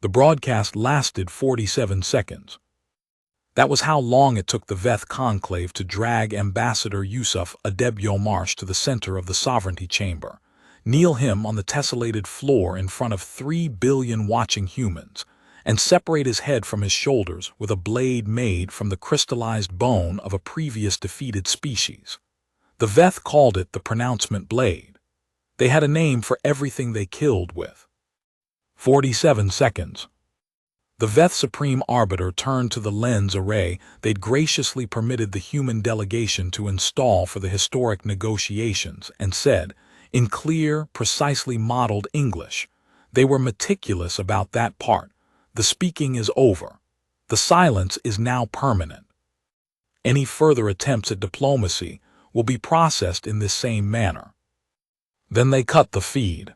The broadcast lasted 47 seconds. That was how long it took the Veth conclave to drag Ambassador Yusuf Adebyomarsh to the center of the sovereignty chamber, kneel him on the tessellated floor in front of 3 billion watching humans, and separate his head from his shoulders with a blade made from the crystallized bone of a previous defeated species. The Veth called it the pronouncement blade. They had a name for everything they killed with. 47 seconds. The Veth Supreme Arbiter turned to the lens array they'd graciously permitted the human delegation to install for the historic negotiations and said, in clear, precisely modeled English, they were meticulous about that part. The speaking is over. The silence is now permanent. Any further attempts at diplomacy will be processed in this same manner. Then they cut the feed.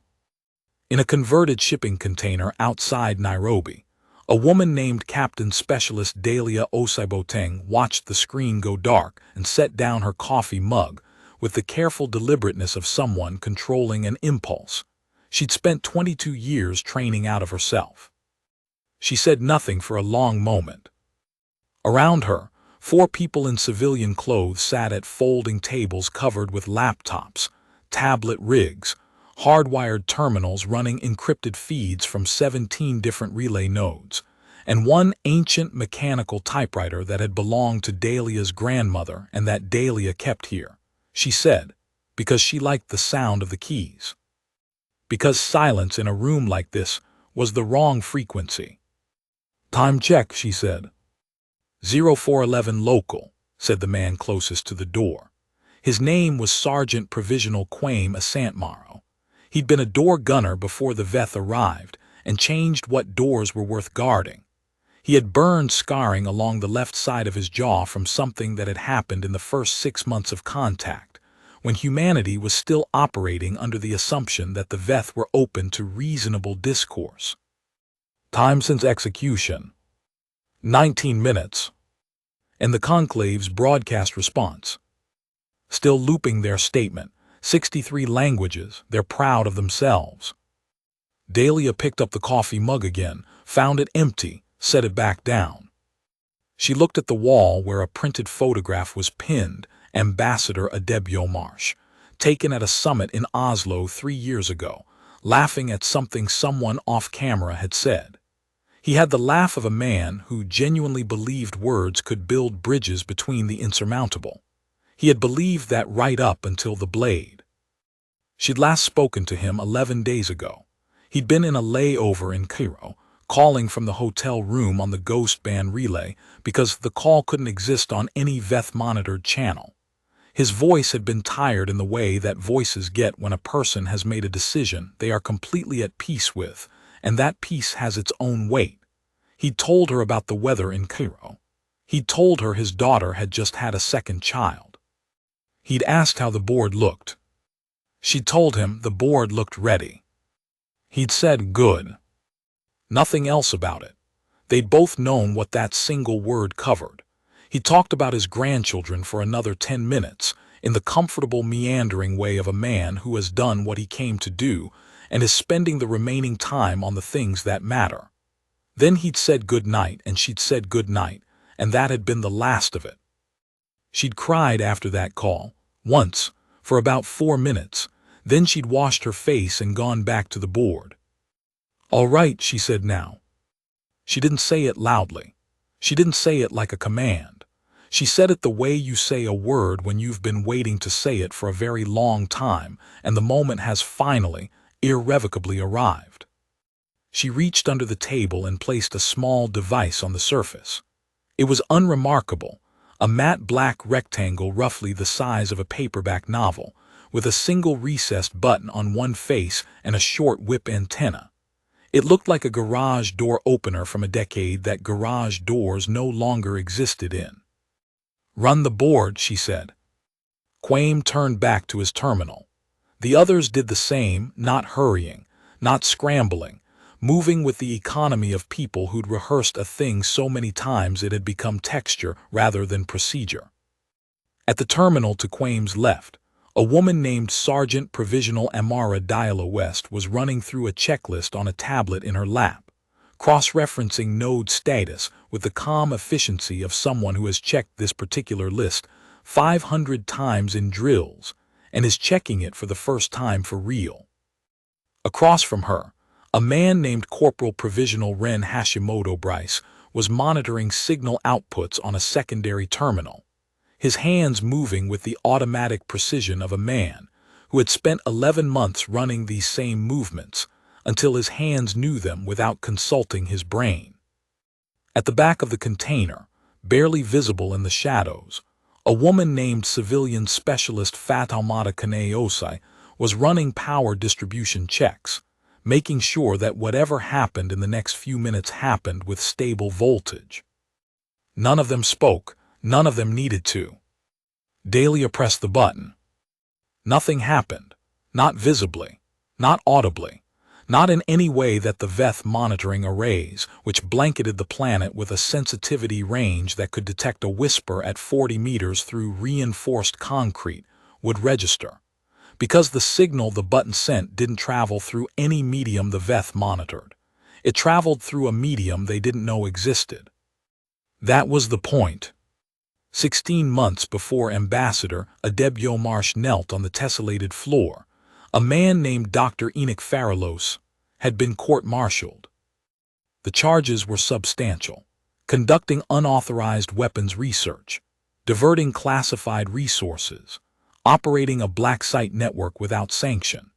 In a converted shipping container outside Nairobi, a woman named Captain Specialist Dahlia Osaiboteng watched the screen go dark and set down her coffee mug with the careful deliberateness of someone controlling an impulse. She'd spent 22 years training out of herself. She said nothing for a long moment. Around her, 4 people in civilian clothes sat at folding tables covered with laptops, tablet rigs, hardwired terminals running encrypted feeds from 17 different relay nodes, and one ancient mechanical typewriter that had belonged to Dahlia's grandmother and that Dahlia kept here, she said, because she liked the sound of the keys. Because silence in a room like this was the wrong frequency. Time check, she said. 0411 local, said the man closest to the door. His name was Sergeant Provisional Kwame Asantmaro. He'd been a door gunner before the Veth arrived and changed what doors were worth guarding. He had burned scarring along the left side of his jaw from something that had happened in the first 6 months of contact, when humanity was still operating under the assumption that the Veth were open to reasonable discourse. Time since execution: 19 minutes. And the conclave's broadcast response. Still looping their statement, 63 languages, they're proud of themselves. Dahlia picked up the coffee mug again, found it empty, set it back down. She looked at the wall where a printed photograph was pinned, Ambassador Adebyomarsh, taken at a summit in Oslo 3 years ago, laughing at something someone off camera had said. He had the laugh of a man who genuinely believed words could build bridges between the insurmountable. He had believed that right up until the blade. She'd last spoken to him 11 days ago. He'd been in a layover in Cairo, calling from the hotel room on the Ghost Band relay because the call couldn't exist on any Veth-monitored channel. His voice had been tired in the way that voices get when a person has made a decision they are completely at peace with, and that peace has its own weight. He'd told her about the weather in Cairo. He'd told her his daughter had just had a second child. He'd asked how the board looked. She'd told him the board looked ready. He'd said good. Nothing else about it. They'd both known what that single word covered. He talked about his grandchildren for another 10 minutes, in the comfortable meandering way of a man who has done what he came to do and is spending the remaining time on the things that matter. Then he'd said good night and she'd said good night, and that had been the last of it. She'd cried after that call, once, for about 4 minutes, then she'd washed her face and gone back to the board. All right, she said now. She didn't say it loudly. She didn't say it like a command. She said it the way you say a word when you've been waiting to say it for a very long time and the moment has finally, irrevocably arrived. She reached under the table and placed a small device on the surface. It was unremarkable, a matte black rectangle roughly the size of a paperback novel, with a single recessed button on one face and a short whip antenna. It looked like a garage door opener from a decade that garage doors no longer existed in. Run the board, she said. Kwame turned back to his terminal. The others did the same, not hurrying, not scrambling, moving with the economy of people who'd rehearsed a thing so many times it had become texture rather than procedure. At the terminal to Kwame's left, a woman named Sergeant Provisional Amara Diala West was running through a checklist on a tablet in her lap, cross-referencing node status with the calm efficiency of someone who has checked this particular list 500 times in drills and is checking it for the first time for real. Across from her, a man named Corporal Provisional Ren Hashimoto Bryce was monitoring signal outputs on a secondary terminal, his hands moving with the automatic precision of a man who had spent 11 months running these same movements until his hands knew them without consulting his brain. At the back of the container, barely visible in the shadows, a woman named Civilian Specialist Fatoumata Kane Osai was running power distribution checks, making sure that whatever happened in the next few minutes happened with stable voltage. None of them spoke, none of them needed to. Dahlia pressed the button. Nothing happened, not visibly, not audibly, not in any way that the Veth monitoring arrays, which blanketed the planet with a sensitivity range that could detect a whisper at 40 meters through reinforced concrete, would register, because the signal the button sent didn't travel through any medium the Veth monitored. It traveled through a medium they didn't know existed. That was the point. 16 months before Ambassador Adebyo Marsh knelt on the tessellated floor, a man named Dr. Enoch Faralos had been court-martialed. The charges were substantial: conducting unauthorized weapons research, diverting classified resources, operating a black site network without sanction,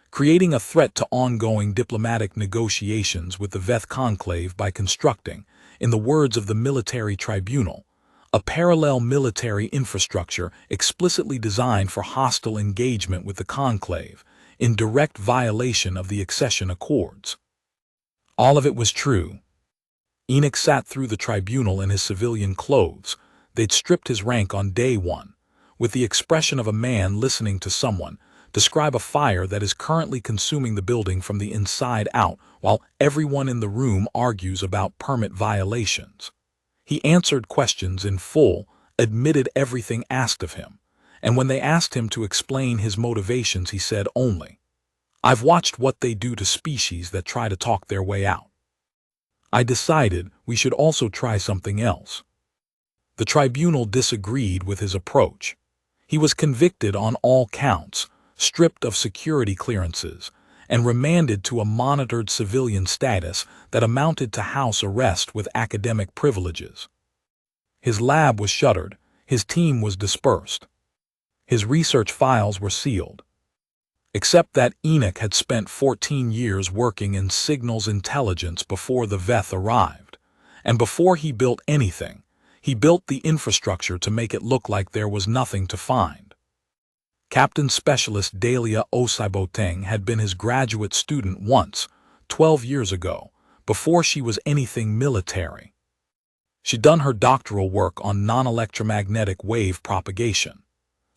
creating a threat to ongoing diplomatic negotiations with the Veth Conclave by constructing, in the words of the military tribunal, a parallel military infrastructure explicitly designed for hostile engagement with the Conclave, in direct violation of the accession accords. All of it was true. Enoch sat through the tribunal in his civilian clothes. They'd stripped his rank on day one, with the expression of a man listening to someone describe a fire that is currently consuming the building from the inside out while everyone in the room argues about permit violations. He answered questions in full, admitted everything asked of him, and when they asked him to explain his motivations, he said only, "I've watched what they do to species that try to talk their way out. I decided we should also try something else." The tribunal disagreed with his approach. He was convicted on all counts, stripped of security clearances, and remanded to a monitored civilian status that amounted to house arrest with academic privileges. His lab was shuttered, his team was dispersed. His research files were sealed. Except that Enoch had spent 14 years working in signals intelligence before the Veth arrived, and before he built anything, he built the infrastructure to make it look like there was nothing to find. Captain Specialist Dahlia Osaiboteng had been his graduate student once, 12 years ago, before she was anything military. She'd done her doctoral work on non-electromagnetic wave propagation,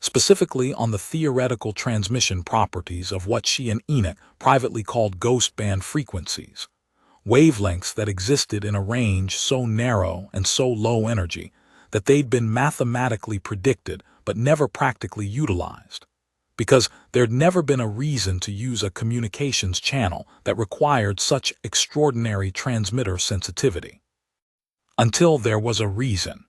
specifically on the theoretical transmission properties of what she and Enoch privately called ghost band frequencies, wavelengths that existed in a range so narrow and so low energy that they'd been mathematically predicted but never practically utilized, because there'd never been a reason to use a communications channel that required such extraordinary transmitter sensitivity. Until there was a reason.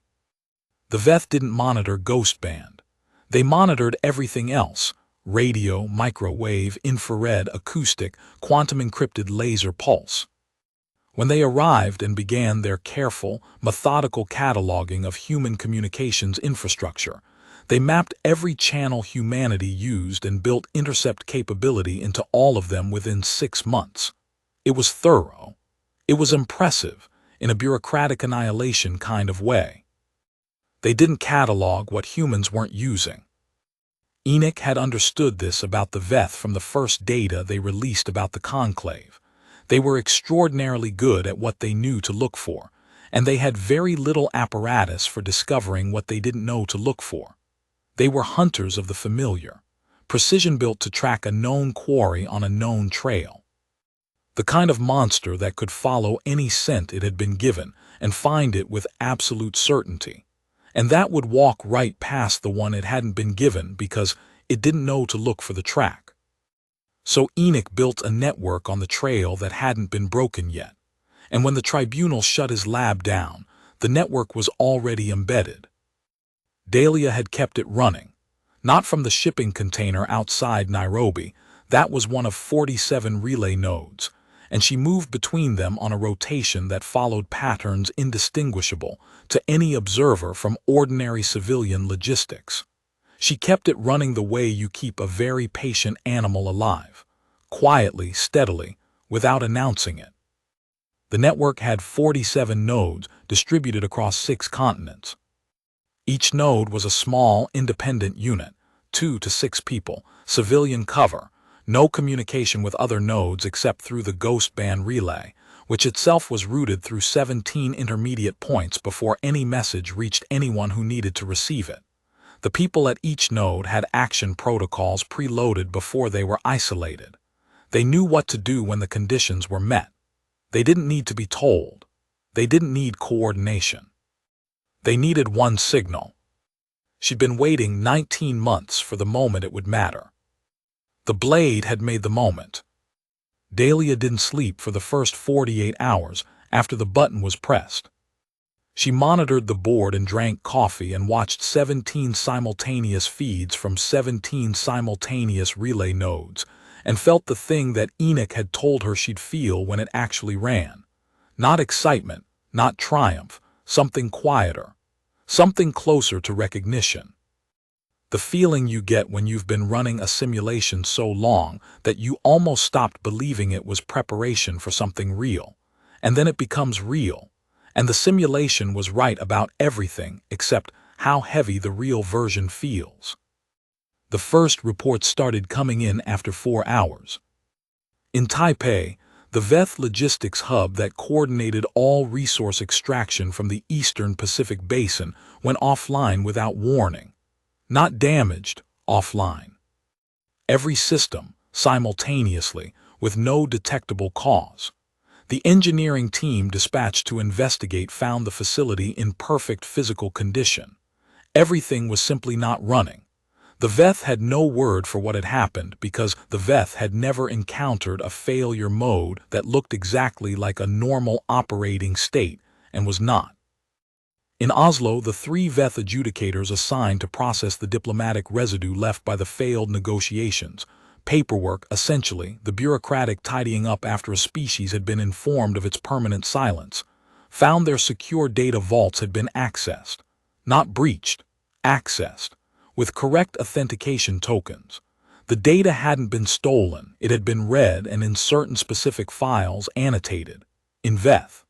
The Veth didn't monitor ghost band. They monitored everything else: radio, microwave, infrared, acoustic, quantum-encrypted laser pulse. When they arrived and began their careful, methodical cataloging of human communications infrastructure, they mapped every channel humanity used and built intercept capability into all of them within 6 months. It was thorough. It was impressive, in a bureaucratic annihilation kind of way. They didn't catalog what humans weren't using. Enoch had understood this about the Veth from the first data they released about the Conclave. They were extraordinarily good at what they knew to look for, and they had very little apparatus for discovering what they didn't know to look for. They were hunters of the familiar, precision-built to track a known quarry on a known trail. The kind of monster that could follow any scent it had been given and find it with absolute certainty, and that would walk right past the one it hadn't been given because it didn't know to look for the track. So Enoch built a network on the trail that hadn't been broken yet, And when the tribunal shut his lab down, the network was already embedded. Dahlia had kept it running, not from the shipping container outside Nairobi. That was one of 47 relay nodes, and she moved between them on a rotation that followed patterns indistinguishable to any observer from ordinary civilian logistics. She kept it running the way you keep a very patient animal alive, quietly, steadily, without announcing it. The network had 47 nodes distributed across 6 continents. Each node was a small, independent unit, 2 to 6 people, civilian cover, no communication with other nodes except through the ghost band relay, which itself was routed through 17 intermediate points before any message reached anyone who needed to receive it. The people at each node had action protocols preloaded before they were isolated. They knew what to do when the conditions were met. They didn't need to be told. They didn't need coordination. They needed one signal. She'd been waiting 19 months for the moment it would matter. The blade had made the moment. Dahlia didn't sleep for the first 48 hours after the button was pressed. She monitored the board and drank coffee and watched 17 simultaneous feeds from 17 simultaneous relay nodes and felt the thing that Enoch had told her she'd feel when it actually ran. Not excitement, not triumph, something quieter, something closer to recognition. The feeling you get when you've been running a simulation so long that you almost stopped believing it was preparation for something real, and then it becomes real, and the simulation was right about everything except how heavy the real version feels. The first reports started coming in after 4 hours. In Taipei, the VETH logistics hub that coordinated all resource extraction from the Eastern Pacific Basin went offline without warning. Not damaged, offline. Every system, simultaneously, with no detectable cause. The engineering team dispatched to investigate found the facility in perfect physical condition. Everything was simply not running. The VETH had no word for what had happened because the VETH had never encountered a failure mode that looked exactly like a normal operating state and was not. In Oslo, the 3 VETH adjudicators assigned to process the diplomatic residue left by the failed negotiations, paperwork, essentially, the bureaucratic tidying up after a species had been informed of its permanent silence, found their secure data vaults had been accessed. Not breached, accessed, with correct authentication tokens. The data hadn't been stolen, it had been read and in certain specific files annotated, in VETH.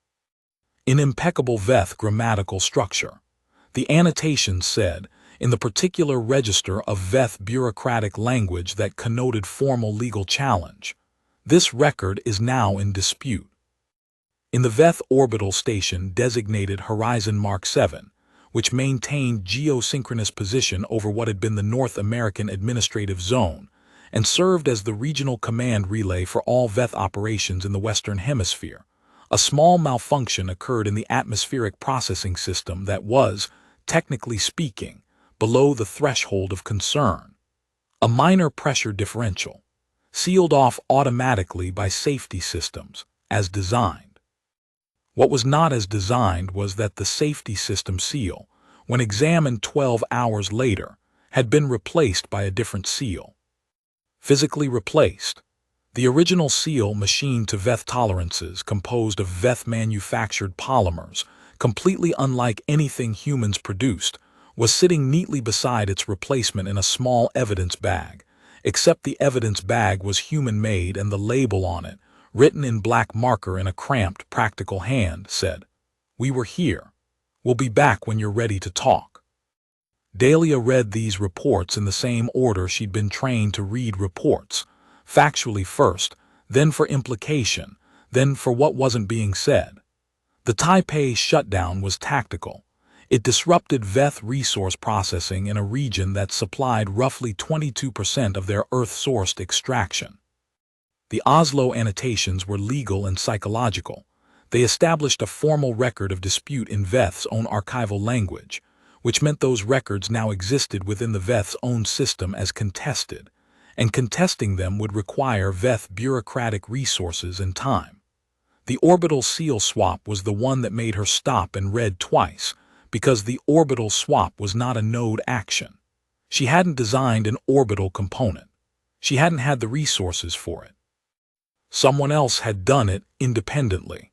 In impeccable VETH grammatical structure. The annotations said, in the particular register of VETH bureaucratic language that connoted formal legal challenge, this record is now in dispute. In the VETH orbital station designated Horizon Mark 7, which maintained geosynchronous position over what had been the North American Administrative Zone, and served as the regional command relay for all VETH operations in the Western Hemisphere. A small malfunction occurred in the atmospheric processing system that was, technically speaking, below the threshold of concern. A minor pressure differential, sealed off automatically by safety systems, as designed. What was not as designed was that the safety system seal, when examined 12 hours later, had been replaced by a different seal. Physically replaced. The original seal machined to VETH tolerances composed of VETH-manufactured polymers, completely unlike anything humans produced, was sitting neatly beside its replacement in a small evidence bag, except the evidence bag was human-made and the label on it, written in black marker in a cramped, practical hand, said, "We were here. We'll be back when you're ready to talk." Dahlia read these reports in the same order she'd been trained to read reports, factually first, then for implication, then for what wasn't being said. The Taipei shutdown was tactical. It disrupted VETH resource processing in a region that supplied roughly 22% of their Earth-sourced extraction. The Oslo annotations were legal and psychological. They established a formal record of dispute in VETH's own archival language, which meant those records now existed within the VETH's own system as contested, and contesting them would require VETH bureaucratic resources and time. The orbital seal swap was the one that made her stop and read twice, because the orbital swap was not a node action. She hadn't designed an orbital component. She hadn't had the resources for it. Someone else had done it independently.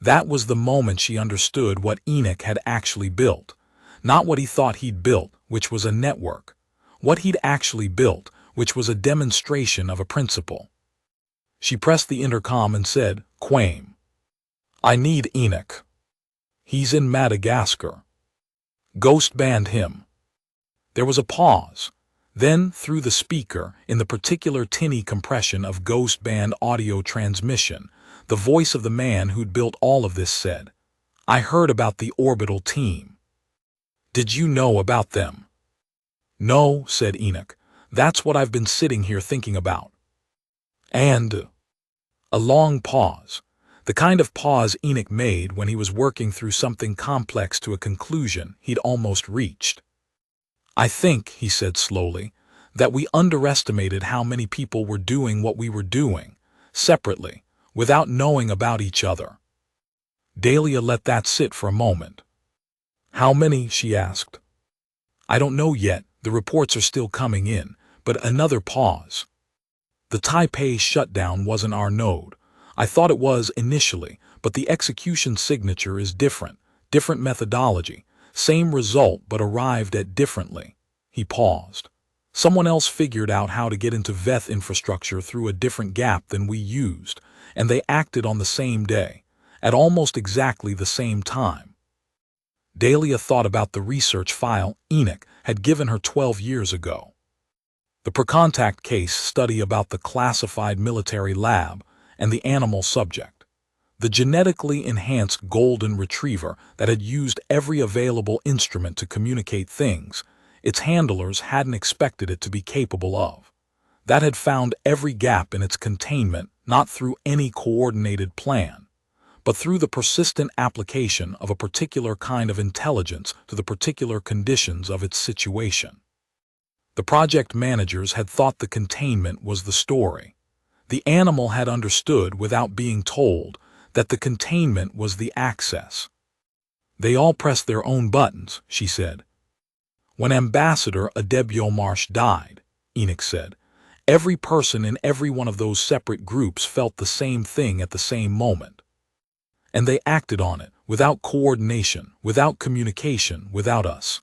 That was the moment she understood what Enoch had actually built, not what he thought he'd built, which was a network. What he'd actually built, which was a demonstration of a principle. She pressed the intercom and said, "Quame. I need Enoch. He's in Madagascar. Ghost band him." There was a pause. Then, through the speaker, in the particular tinny compression of ghost band audio transmission, the voice of the man who'd built all of this said, "I heard about the orbital team. Did you know about them?" "No," said Enoch. "That's what I've been sitting here thinking about." And a long pause. The kind of pause Enoch made when he was working through something complex to a conclusion he'd almost reached. "I think," he said slowly, "that we underestimated how many people were doing what we were doing, separately, without knowing about each other." Dahlia let that sit for a moment. "How many?" she asked. "I don't know yet, the reports are still coming in," but another pause. "The Taipei shutdown wasn't our node. I thought it was initially, but the execution signature is different methodology, same result but arrived at differently." He paused. "Someone else figured out how to get into VETH infrastructure through a different gap than we used, and they acted on the same day, at almost exactly the same time." Dahlia thought about the research file Enoch had given her 12 years ago. The per-contact case study about the classified military lab and the animal subject. The genetically enhanced golden retriever that had used every available instrument to communicate things its handlers hadn't expected it to be capable of. That had found every gap in its containment not through any coordinated plan, but through the persistent application of a particular kind of intelligence to the particular conditions of its situation. The project managers had thought the containment was the story. The animal had understood without being told that the containment was the access. "They all pressed their own buttons," she said. "When Ambassador Adebiomarsh died," Enoch said, "every person in every one of those separate groups felt the same thing at the same moment. And they acted on it, without coordination, without communication, without us."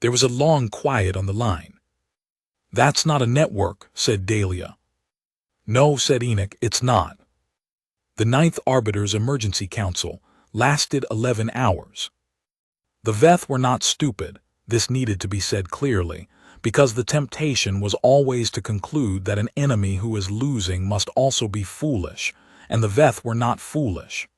There was a long quiet on the line. "That's not a network," said Dahlia. "No," said Enoch, "it's not." The Ninth Arbiter's Emergency Council lasted 11 hours. The VETH were not stupid, this needed to be said clearly, because the temptation was always to conclude that an enemy who is losing must also be foolish, and the VETH were not foolish.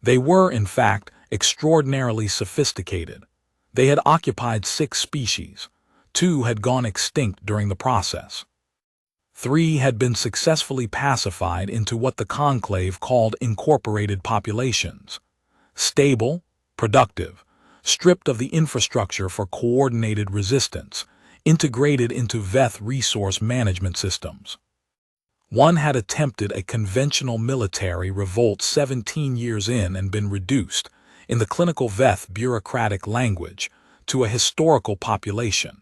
They were, in fact, extraordinarily sophisticated. They had occupied 6 species. 2 had gone extinct during the process. 3 had been successfully pacified into what the conclave called incorporated populations. Stable, productive, stripped of the infrastructure for coordinated resistance, integrated into VETH resource management systems. 1 had attempted a conventional military revolt 17 years in and been reduced, in the clinical VETH bureaucratic language, to a historical population,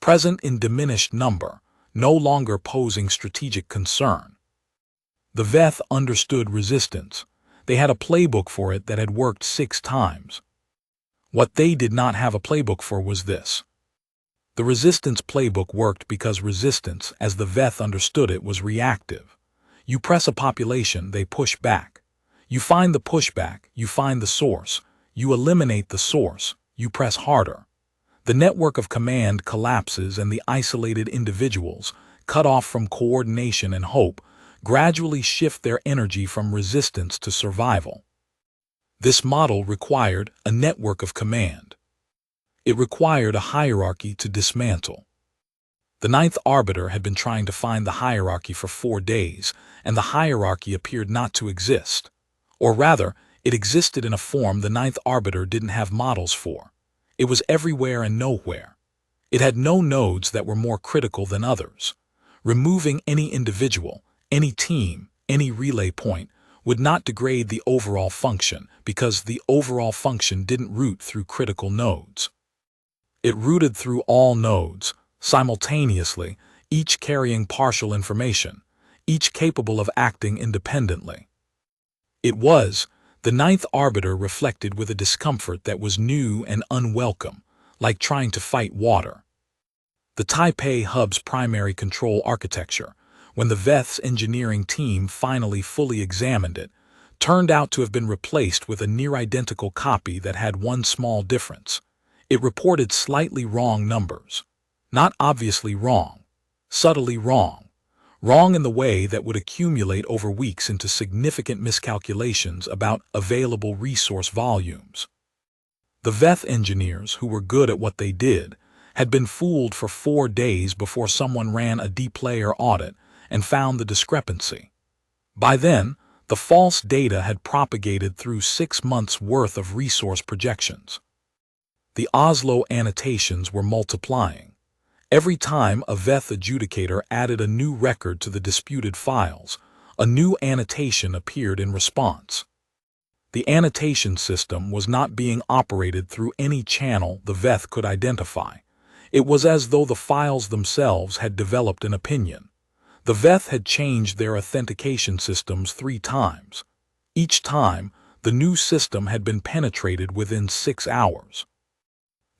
present in diminished number, no longer posing strategic concern. The VETH understood resistance. They had a playbook for it that had worked 6 times. What they did not have a playbook for was this. The resistance playbook worked because resistance, as the VETH understood it, was reactive. You press a population, they push back. You find the pushback, you find the source. You eliminate the source, you press harder. The network of command collapses and the isolated individuals, cut off from coordination and hope, gradually shift their energy from resistance to survival. This model required a network of command. It required a hierarchy to dismantle. The Ninth Arbiter had been trying to find the hierarchy for 4 days, and the hierarchy appeared not to exist. Or rather, it existed in a form the Ninth Arbiter didn't have models for. It was everywhere and nowhere. It had no nodes that were more critical than others. Removing any individual, any team, any relay point would not degrade the overall function because the overall function didn't root through critical nodes. It routed through all nodes, simultaneously, each carrying partial information, each capable of acting independently. It was, the ninth arbiter reflected with a discomfort that was new and unwelcome, like trying to fight water. The Taipei hub's primary control architecture, when the Veth's engineering team finally fully examined it, turned out to have been replaced with a near-identical copy that had one small difference. It reported slightly wrong numbers. Not obviously wrong, subtly wrong. Wrong in the way that would accumulate over weeks into significant miscalculations about available resource volumes. The Veth engineers, who were good at what they did, had been fooled for 4 days before someone ran a deep layer audit and found the discrepancy. By then, the false data had propagated through 6 months' worth of resource projections. The Oslo annotations were multiplying. Every time a Veth adjudicator added a new record to the disputed files, a new annotation appeared in response. The annotation system was not being operated through any channel the Veth could identify. It was as though the files themselves had developed an opinion. The Veth had changed their authentication systems 3 times. Each time, the new system had been penetrated within 6 hours.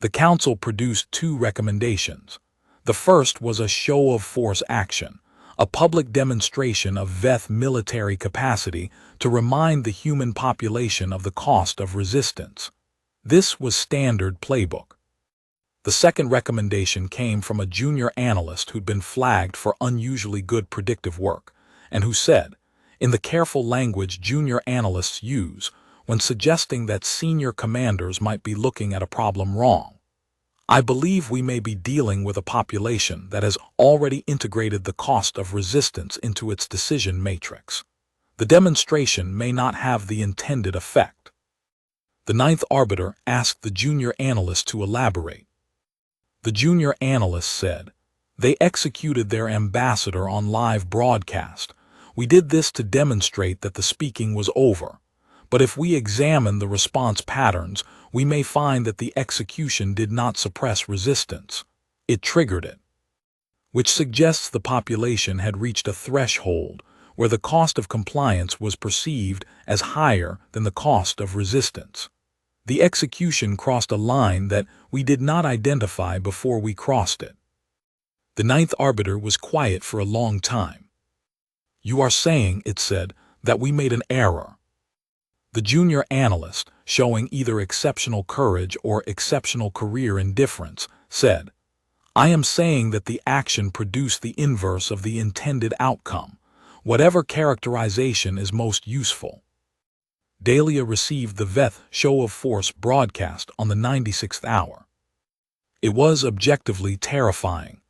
The council produced 2 recommendations. The first was a show-of-force action, a public demonstration of Veth military capacity to remind the human population of the cost of resistance. This was standard playbook. The second recommendation came from a junior analyst who'd been flagged for unusually good predictive work, and who said, in the careful language junior analysts use when suggesting that senior commanders might be looking at a problem wrong, I believe we may be dealing with a population that has already integrated the cost of resistance into its decision matrix. The demonstration may not have the intended effect. The ninth arbiter asked the junior analyst to elaborate. The junior analyst said, "They executed their ambassador on live broadcast. We did this to demonstrate that the speaking was over. But if we examine the response patterns, we may find that the execution did not suppress resistance. It triggered it." Which suggests the population had reached a threshold where the cost of compliance was perceived as higher than the cost of resistance. The execution crossed a line that we did not identify before we crossed it. The ninth arbiter was quiet for a long time. "You are saying," it said, "that we made an error." The junior analyst, showing either exceptional courage or exceptional career indifference, said, "I am saying that the action produced the inverse of the intended outcome, whatever characterization is most useful." Dahlia received the Veth show-of-force broadcast on the 96th hour. It was objectively terrifying.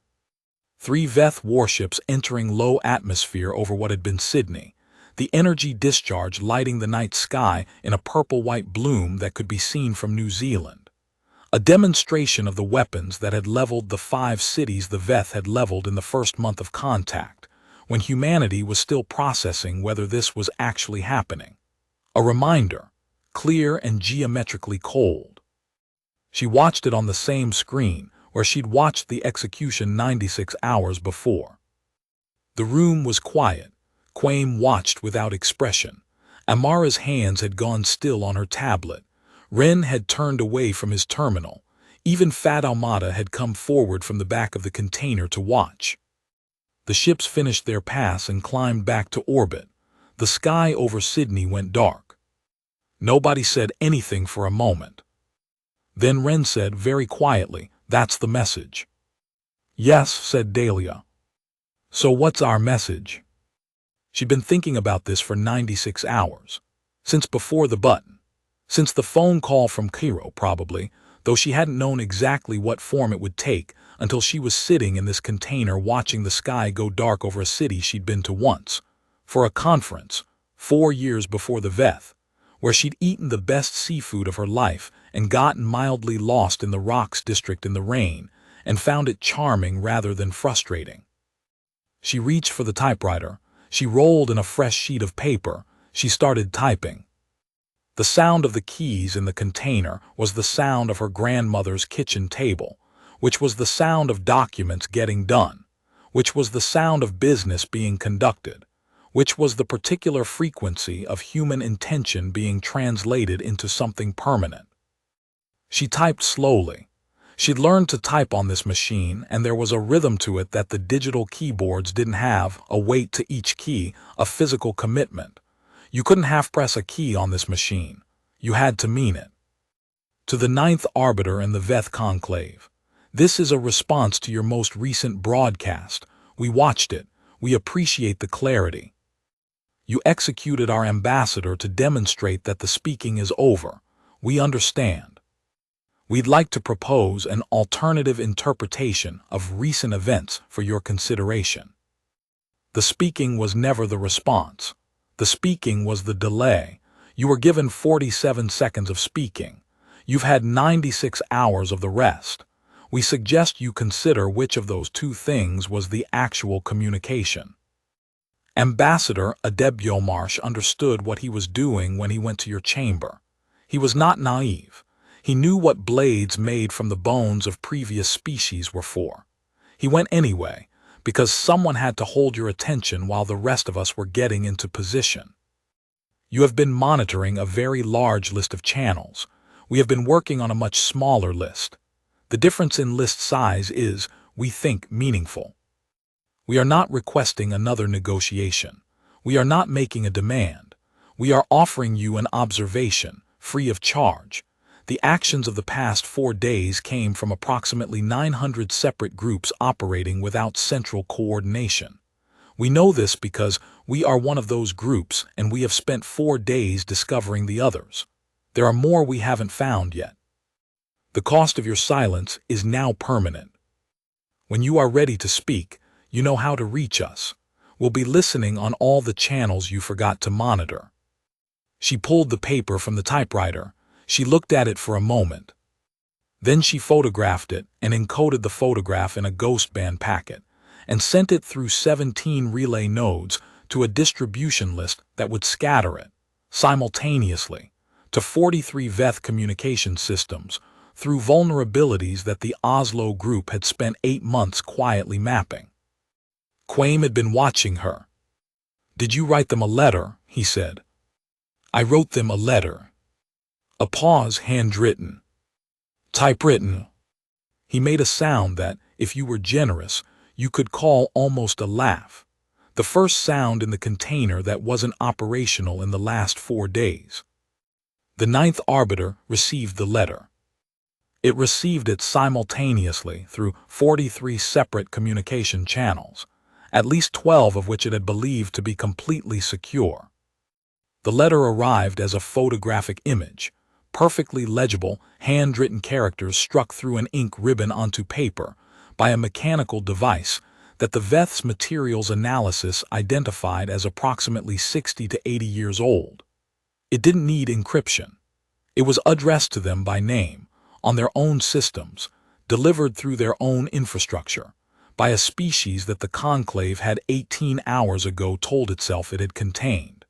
3 Veth warships entering low atmosphere over what had been Sydney, the energy discharge lighting the night sky in a purple-white bloom that could be seen from New Zealand. A demonstration of the weapons that had leveled the 5 cities the Veth had leveled in the first month of contact, when humanity was still processing whether this was actually happening. A reminder, clear and geometrically cold. She watched it on the same screen where she'd watched the execution 96 hours before. The room was quiet. Quaim watched without expression. Amara's hands had gone still on her tablet. Ren had turned away from his terminal. Even Fat Almada had come forward from the back of the container to watch. The ships finished their pass and climbed back to orbit. The sky over Sydney went dark. Nobody said anything for a moment. Then Ren said very quietly, "That's the message." "Yes," said Dahlia. "So what's our message?" She'd been thinking about this for 96 hours. Since before the button. Since the phone call from Cairo, probably, though she hadn't known exactly what form it would take until she was sitting in this container watching the sky go dark over a city she'd been to once, for a conference, 4 years before the Veth, where she'd eaten the best seafood of her life and gotten mildly lost in the Rocks district in the rain and found it charming rather than frustrating. She reached for the typewriter. She rolled in a fresh sheet of paper. She started typing. The sound of the keys in the container was the sound of her grandmother's kitchen table, which was the sound of documents getting done, which was the sound of business being conducted, which was the particular frequency of human intention being translated into something permanent. She typed slowly. She'd learned to type on this machine, and there was a rhythm to it that the digital keyboards didn't have, a weight to each key, a physical commitment. You couldn't half-press a key on this machine. You had to mean it. To the Ninth Arbiter and the Veth Conclave. This is a response to your most recent broadcast. We watched it. We appreciate the clarity. You executed our ambassador to demonstrate that the speaking is over. We understand. We'd like to propose an alternative interpretation of recent events for your consideration. The speaking was never the response. The speaking was the delay. You were given 47 seconds of speaking. You've had 96 hours of the rest. We suggest you consider which of those two things was the actual communication. Ambassador Adebiomarsh understood what he was doing when he went to your chamber. He was not naive. He knew what blades made from the bones of previous species were for. He went anyway, because someone had to hold your attention while the rest of us were getting into position. You have been monitoring a very large list of channels. We have been working on a much smaller list. The difference in list size is, we think, meaningful. We are not requesting another negotiation. We are not making a demand. We are offering you an observation, free of charge. The actions of the past 4 days came from approximately 900 separate groups operating without central coordination. We know this because we are one of those groups and we have spent 4 days discovering the others. There are more we haven't found yet. The cost of your silence is now permanent. When you are ready to speak, you know how to reach us. We'll be listening on all the channels you forgot to monitor. She pulled the paper from the typewriter. She looked at it for a moment. Then she photographed it and encoded the photograph in a ghostband packet and sent it through 17 relay nodes to a distribution list that would scatter it, simultaneously, to 43 Veth communication systems through vulnerabilities that the Oslo group had spent 8 months quietly mapping. Quaim had been watching her. "Did you write them a letter?" he said. "I wrote them a letter." A pause, handwritten. Typewritten. He made a sound that, if you were generous, you could call almost a laugh. The first sound in the container that wasn't operational in the last 4 days. The Ninth Arbiter received the letter. It received it simultaneously through 43 separate communication channels, at least 12 of which it had believed to be completely secure. The letter arrived as a photographic image, perfectly legible, handwritten characters struck through an ink ribbon onto paper by a mechanical device that the Veth's materials analysis identified as approximately 60 to 80 years old. It didn't need encryption. It was addressed to them by name, on their own systems, delivered through their own infrastructure, by a species that the Conclave had 18 hours ago told itself it had contained.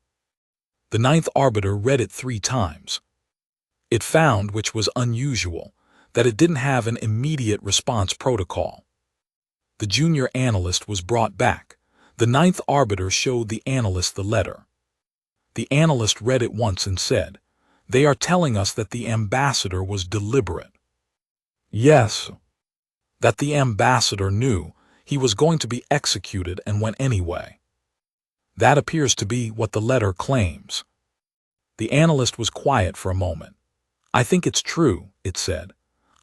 The Ninth Arbiter read it 3 times. It found, which was unusual, that it didn't have an immediate response protocol. The junior analyst was brought back. The Ninth Arbiter showed the analyst the letter. The analyst read it once and said, "They are telling us that the ambassador was deliberate." Yes. That the ambassador knew he was going to be executed and went anyway. That appears to be what the letter claims. The analyst was quiet for a moment. "I think it's true," it said.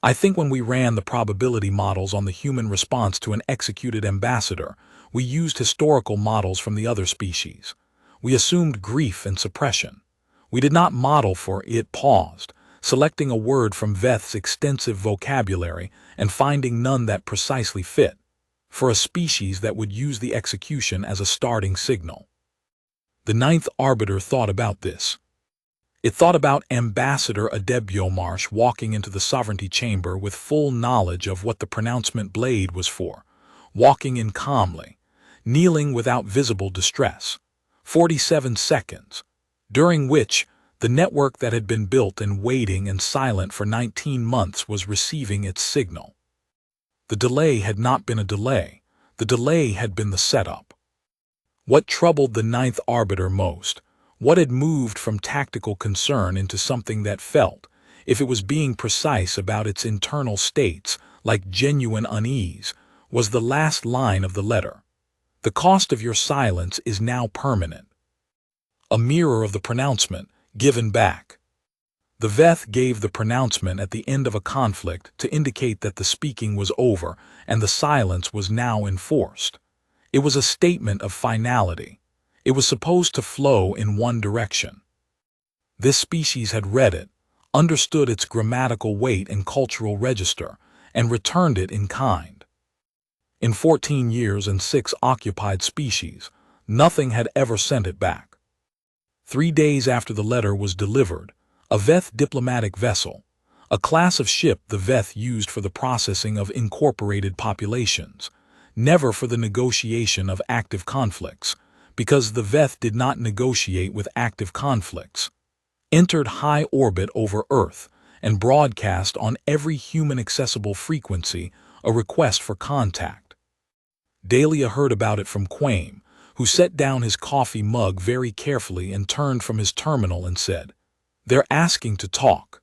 "I think when we ran the probability models on the human response to an executed ambassador, we used historical models from the other species. We assumed grief and suppression. We did not model for it." Paused, selecting a word from Veth's extensive vocabulary and finding none that precisely fit, for a species that would use the execution as a starting signal. The Ninth Arbiter thought about this. It thought about Ambassador Adebiomarsh walking into the sovereignty chamber with full knowledge of what the pronouncement blade was for, walking in calmly, kneeling without visible distress. 47 seconds. during which the network that had been built and waiting and silent for 19 months was receiving its signal. The delay had not been a delay. The delay had been the setup. What troubled the Ninth Arbiter most, what had moved from tactical concern into something that felt, if it was being precise about its internal states, like genuine unease, was the last line of the letter. The cost of your silence is now permanent. A mirror of the pronouncement, given back. The Veth gave the pronouncement at the end of a conflict to indicate that the speaking was over and the silence was now enforced. It was a statement of finality. It was supposed to flow in one direction. This species had read it, understood its grammatical weight and cultural register, and returned it in kind. In 14 years and 6 occupied species, nothing had ever sent it back. 3 days after the letter was delivered, a Veth diplomatic vessel, a class of ship the Veth used for the processing of incorporated populations, never for the negotiation of active conflicts, because the Veth did not negotiate with active conflicts, entered high orbit over Earth and broadcast on every human-accessible frequency a request for contact. Dahlia heard about it from Quaim, who set down his coffee mug very carefully and turned from his terminal and said, "They're asking to talk."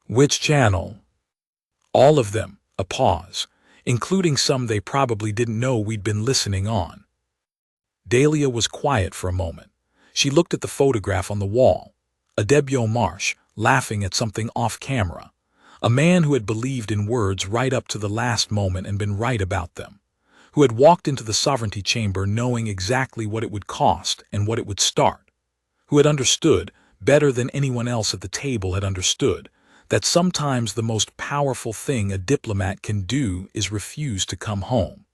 "Which channel?" "All of them." A pause, including some they probably didn't know we'd been listening on. Dahlia was quiet for a moment. She looked at the photograph on the wall. Adebyo Marsh, laughing at something off camera. A man who had believed in words right up to the last moment and been right about them. Who had walked into the sovereignty chamber knowing exactly what it would cost and what it would start. Who had understood, better than anyone else at the table had understood, that sometimes the most powerful thing a diplomat can do is refuse to come home.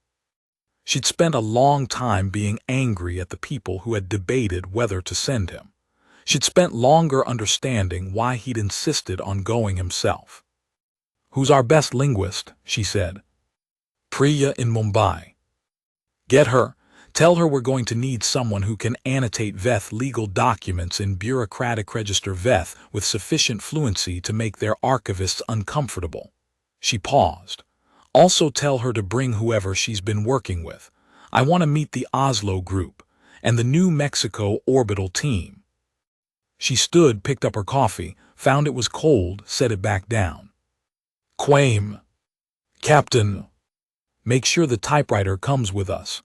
She'd spent a long time being angry at the people who had debated whether to send him. She'd spent longer understanding why he'd insisted on going himself. "Who's our best linguist?" she said. "Priya in Mumbai." "Get her. Tell her we're going to need someone who can annotate Veth legal documents in bureaucratic register Veth with sufficient fluency to make their archivists uncomfortable." She paused. "Also tell her to bring whoever she's been working with. I want to meet the Oslo group and the New Mexico orbital team." She stood, picked up her coffee, found it was cold, set it back down. "Quaim. Captain. Make sure the typewriter comes with us."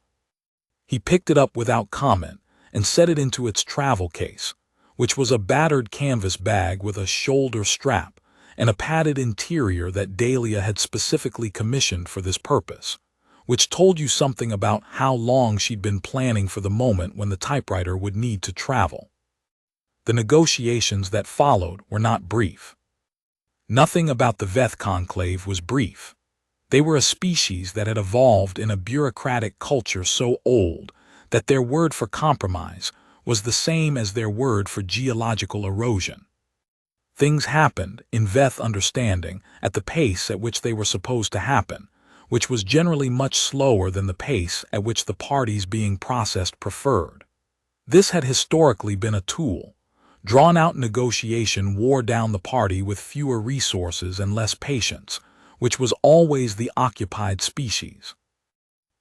He picked it up without comment and set it into its travel case, which was a battered canvas bag with a shoulder strap and a padded interior that Dahlia had specifically commissioned for this purpose, which told you something about how long she'd been planning for the moment when the typewriter would need to travel. The negotiations that followed were not brief. Nothing about the Veth conclave was brief. They were a species that had evolved in a bureaucratic culture so old that their word for compromise was the same as their word for geological erosion. Things happened, in Veth understanding, at the pace at which they were supposed to happen, which was generally much slower than the pace at which the parties being processed preferred. This had historically been a tool. Drawn-out negotiation wore down the party with fewer resources and less patience, which was always the occupied species.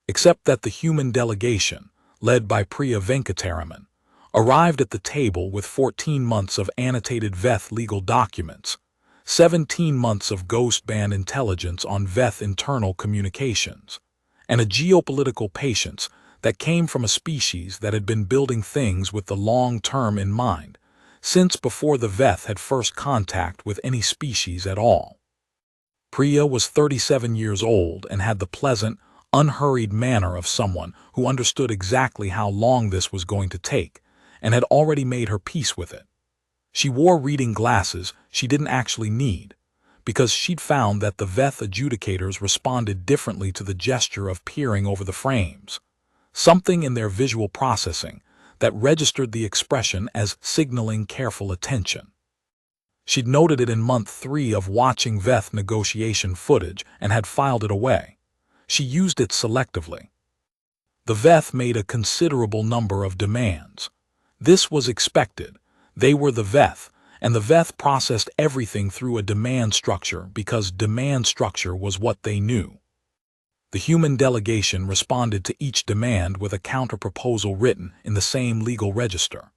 Except that the human delegation, led by Priya Venkataraman, arrived at the table with 14 months of annotated Veth legal documents, 17 months of ghost band intelligence on Veth internal communications, and a geopolitical patience that came from a species that had been building things with the long term in mind, since before the Veth had first contact with any species at all. Priya was 37 years old and had the pleasant, unhurried manner of someone who understood exactly how long this was going to take and had already made her peace with it. She wore reading glasses she didn't actually need, because she'd found that the Veth adjudicators responded differently to the gesture of peering over the frames, something in their visual processing that registered the expression as signaling careful attention. She'd noted it in month 3 of watching Veth negotiation footage and had filed it away. She used it selectively. The Veth made a considerable number of demands. This was expected. They were the Veth, and the Veth processed everything through a demand structure because demand structure was what they knew. The human delegation responded to each demand with a counter-proposal written in the same legal register.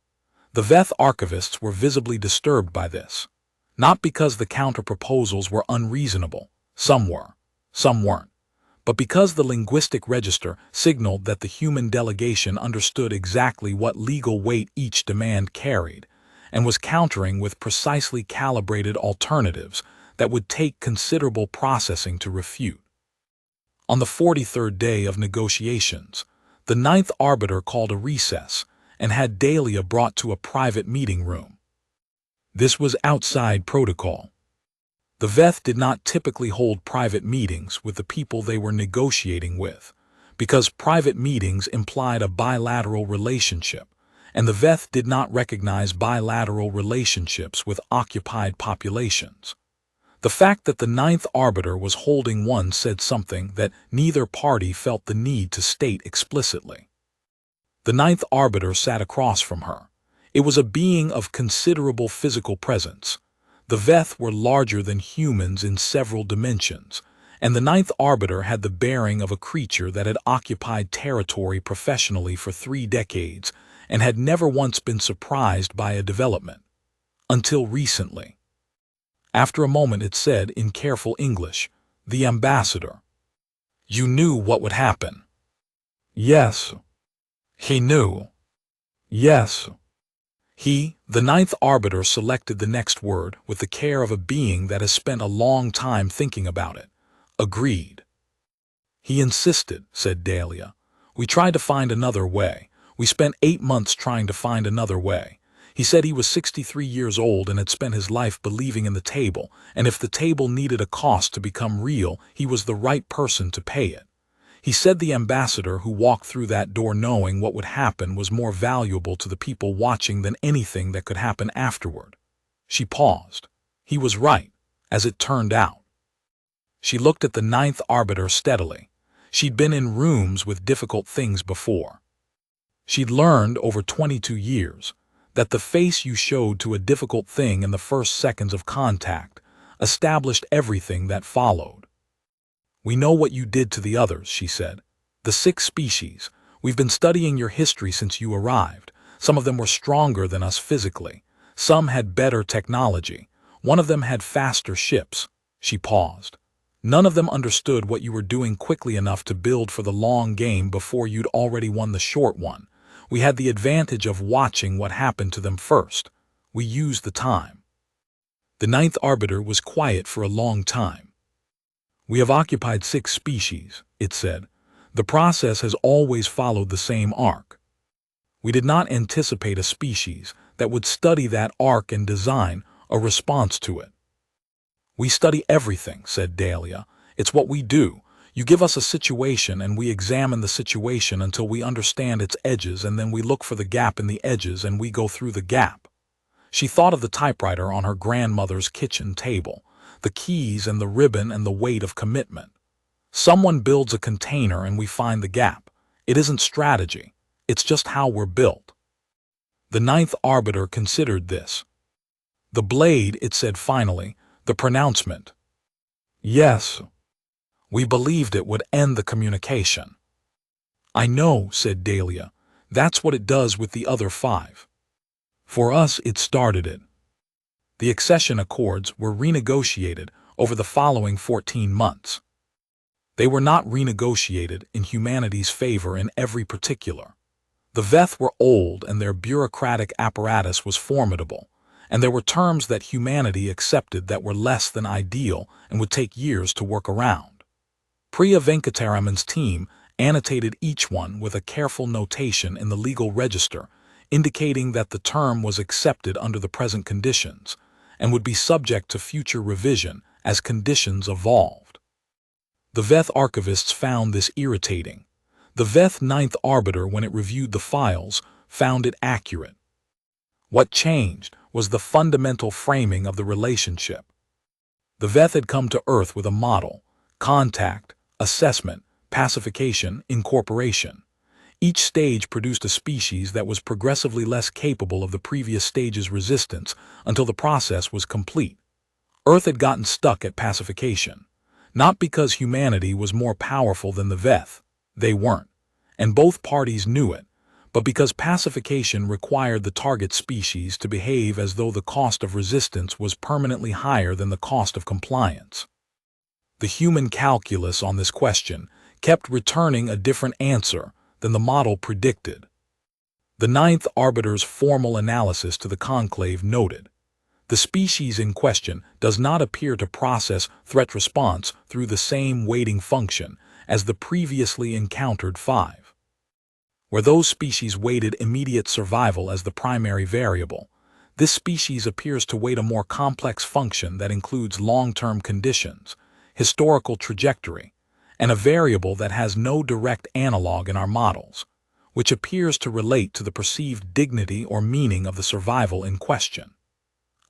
The Veth archivists were visibly disturbed by this. Not because the counter-proposals were unreasonable, some were, some weren't, but because the linguistic register signaled that the human delegation understood exactly what legal weight each demand carried, and was countering with precisely calibrated alternatives that would take considerable processing to refute. On the 43rd day of negotiations, the ninth arbiter called a recess and had Dahlia brought to a private meeting room. This was outside protocol. The Veth did not typically hold private meetings with the people they were negotiating with, because private meetings implied a bilateral relationship, and the Veth did not recognize bilateral relationships with occupied populations. The fact that the ninth arbiter was holding one said something that neither party felt the need to state explicitly. The ninth arbiter sat across from her. It was a being of considerable physical presence. The Veth were larger than humans in several dimensions, and the ninth arbiter had the bearing of a creature that had occupied territory professionally for 3 decades and had never once been surprised by a development. Until recently. After a moment it said in careful English, "The ambassador. You knew what would happen." "Yes." "He knew." "Yes." The ninth arbiter, selected the next word with the care of a being that has spent a long time thinking about it. "Agreed." "He insisted," said Dahlia. "We tried to find another way. We spent 8 months trying to find another way. He said he was 63 years old and had spent his life believing in the table, and if the table needed a cost to become real, he was the right person to pay it. He said the ambassador who walked through that door knowing what would happen was more valuable to the people watching than anything that could happen afterward." She paused. He was right, as it turned out. She looked at the ninth arbiter steadily. She'd been in rooms with difficult things before. She'd learned over 22 years that the face you showed to a difficult thing in the first seconds of contact established everything that followed. "We know what you did to the others," she said. "The 6 species. We've been studying your history since you arrived. Some of them were stronger than us physically. Some had better technology. One of them had faster ships." She paused. "None of them understood what you were doing quickly enough to build for the long game before you'd already won the short one. We had the advantage of watching what happened to them first. We used the time." The ninth arbiter was quiet for a long time. "We have occupied 6 species," it said. "The process has always followed the same arc. We did not anticipate a species that would study that arc and design a response to it." "We study everything," said Dahlia. "It's what we do. You give us a situation and we examine the situation until we understand its edges, and then we look for the gap in the edges and we go through the gap." She thought of the typewriter on her grandmother's kitchen table, the keys and the ribbon and the weight of commitment. Someone builds a container and we find the gap. It isn't strategy. It's just how we're built. The ninth arbiter considered this. "The blade," it said finally, "the pronouncement." "Yes. We believed it would end the communication." "I know," said Dahlia. "That's what it does with the other 5. For us, it started it." The accession accords were renegotiated over the following 14 months. They were not renegotiated in humanity's favor in every particular. The Veth were old and their bureaucratic apparatus was formidable, and there were terms that humanity accepted that were less than ideal and would take years to work around. Priya Venkataraman's team annotated each one with a careful notation in the legal register, indicating that the term was accepted under the present conditions and would be subject to future revision as conditions evolved. The Veth archivists found this irritating. The Veth ninth arbiter, when it reviewed the files, found it accurate. What changed was the fundamental framing of the relationship. The Veth had come to Earth with a model: contact, assessment, pacification, incorporation. Each stage produced a species that was progressively less capable of the previous stage's resistance until the process was complete. Earth had gotten stuck at pacification. Not because humanity was more powerful than the Veth. They weren't. And both parties knew it. But because pacification required the target species to behave as though the cost of resistance was permanently higher than the cost of compliance. The human calculus on this question kept returning a different answer than the model predicted. The ninth arbiter's formal analysis to the conclave noted, the species in question does not appear to process threat response through the same weighting function as the previously encountered five. Where those species weighted immediate survival as the primary variable, this species appears to weight a more complex function that includes long-term conditions, historical trajectory, and a variable that has no direct analog in our models, which appears to relate to the perceived dignity or meaning of the survival in question.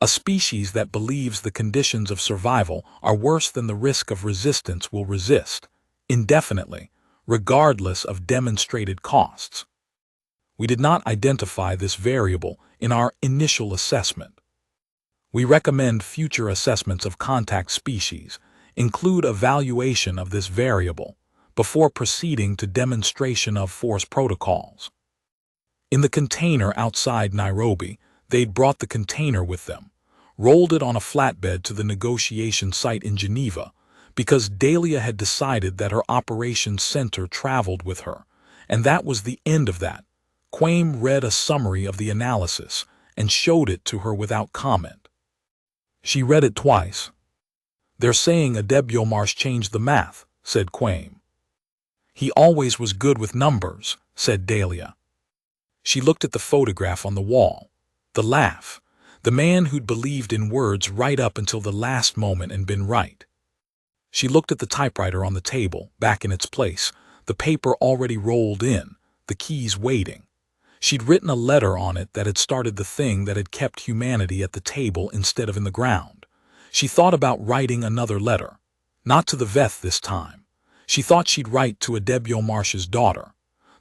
A species that believes the conditions of survival are worse than the risk of resistance will resist, indefinitely, regardless of demonstrated costs. We did not identify this variable in our initial assessment. We recommend future assessments of contact species include evaluation of this variable before proceeding to demonstration of force protocols. In the container outside Nairobi, they'd brought the container with them, rolled it on a flatbed to the negotiation site in Geneva, because Dahlia had decided that her operations center traveled with her, and that was the end of that. Quaim read a summary of the analysis and showed it to her without comment. She read it twice. "They're saying Adebiomarsh changed the math," said Quaim. "He always was good with numbers," said Dahlia. She looked at the photograph on the wall. The laugh. The man who'd believed in words right up until the last moment and been right. She looked at the typewriter on the table, back in its place, the paper already rolled in, the keys waiting. She'd written a letter on it that had started the thing that had kept humanity at the table instead of in the ground. She thought about writing another letter. Not to the Veth this time. She thought she'd write to Adebiomarsh's daughter,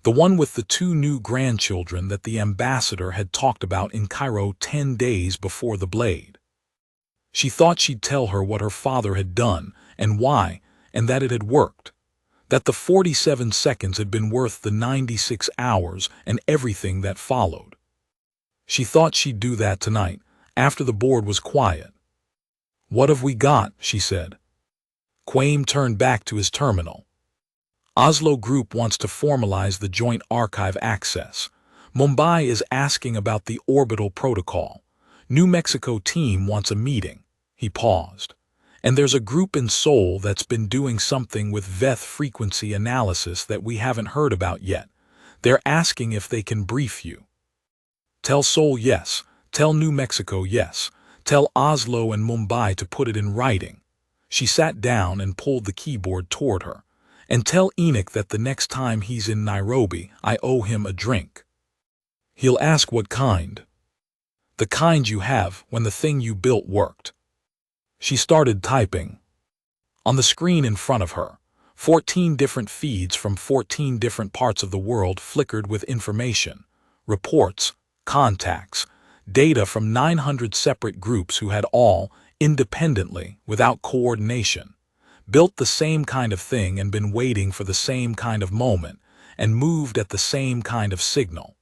the one with the 2 new grandchildren that the ambassador had talked about in Cairo 10 days before the blade. She thought she'd tell her what her father had done and why, and that it had worked. That the 47 seconds had been worth the 96 hours and everything that followed. She thought she'd do that tonight, after the board was quiet. "What have we got?" she said. Quaim turned back to his terminal. Oslo Group wants to formalize the joint archive access. Mumbai is asking about the orbital protocol. New Mexico team wants a meeting. He paused. And there's a group in Seoul that's been doing something with Veth frequency analysis that we haven't heard about yet. They're asking if they can brief you. Tell Seoul yes. Tell New Mexico yes. Tell Oslo and Mumbai to put it in writing. She sat down and pulled the keyboard toward her. And tell Enoch that the next time he's in Nairobi, I owe him a drink. He'll ask what kind. The kind you have when the thing you built worked. She started typing. On the screen in front of her, 14 different feeds from 14 different parts of the world flickered with information, reports, contacts, data from 900 separate groups who had all, independently, without coordination, built the same kind of thing and been waiting for the same kind of moment and moved at the same kind of signal.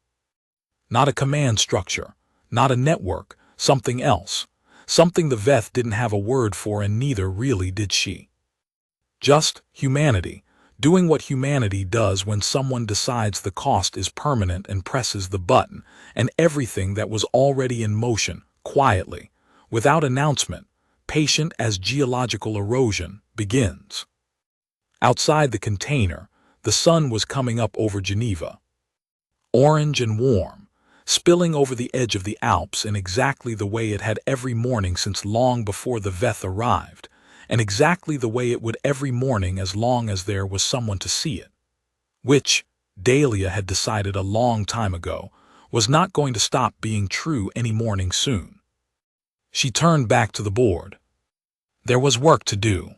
Not a command structure, not a network, something else. Something the Veth didn't have a word for, and neither really did she. Just humanity, doing what humanity does when someone decides the cost is permanent and presses the button, and everything that was already in motion, quietly, without announcement, patient as geological erosion, begins. Outside the container, the sun was coming up over Geneva. Orange and warm, spilling over the edge of the Alps in exactly the way it had every morning since long before the Veth arrived, and exactly the way it would every morning as long as there was someone to see it. Which, Dahlia had decided a long time ago, was not going to stop being true any morning soon. She turned back to the board. There was work to do.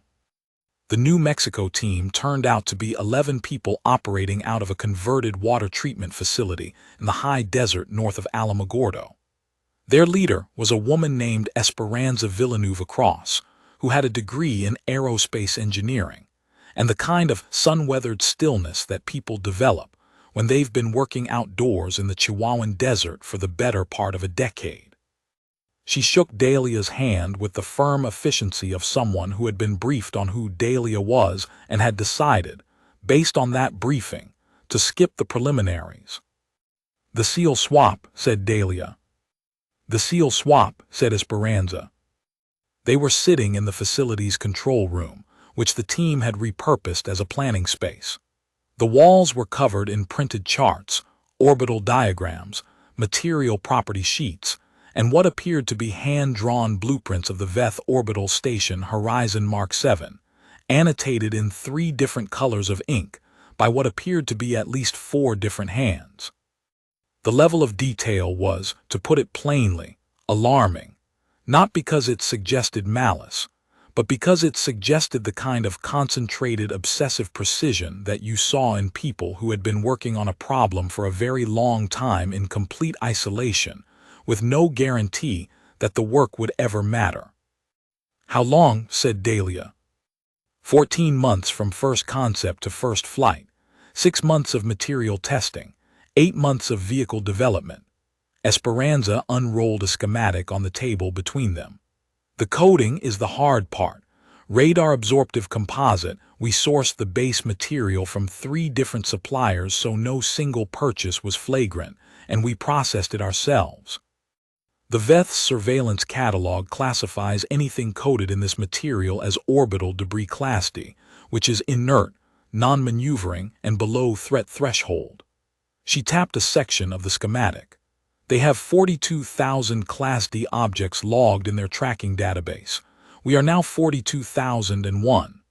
The New Mexico team turned out to be 11 people operating out of a converted water treatment facility in the high desert north of Alamogordo. Their leader was a woman named Esperanza Villanueva Cross, who had a degree in aerospace engineering, and the kind of sun-weathered stillness that people develop when they've been working outdoors in the Chihuahuan desert for the better part of a decade. She shook Dahlia's hand with the firm efficiency of someone who had been briefed on who Dahlia was and had decided, based on that briefing, to skip the preliminaries. "The seal swap," said Dahlia. "The seal swap," said Esperanza. They were sitting in the facility's control room, which the team had repurposed as a planning space. The walls were covered in printed charts, orbital diagrams, material property sheets, and what appeared to be hand-drawn blueprints of the Veth orbital station Horizon Mark 7, annotated in 3 different colors of ink by what appeared to be at least 4 different hands. The level of detail was, to put it plainly, alarming, not because it suggested malice, but because it suggested the kind of concentrated obsessive precision that you saw in people who had been working on a problem for a very long time in complete isolation, with no guarantee that the work would ever matter. "How long?" said Dahlia. 14 months from first concept to first flight, 6 months of material testing, 8 months of vehicle development. Esperanza unrolled a schematic on the table between them. "The coding is the hard part. Radar absorptive composite, we sourced the base material from 3 different suppliers so no single purchase was flagrant, and we processed it ourselves. The Veth's surveillance catalog classifies anything coded in this material as orbital debris class D, which is inert, non-maneuvering, and below threat threshold." She tapped a section of the schematic. "They have 42,000 Class D objects logged in their tracking database. We are now 42,001.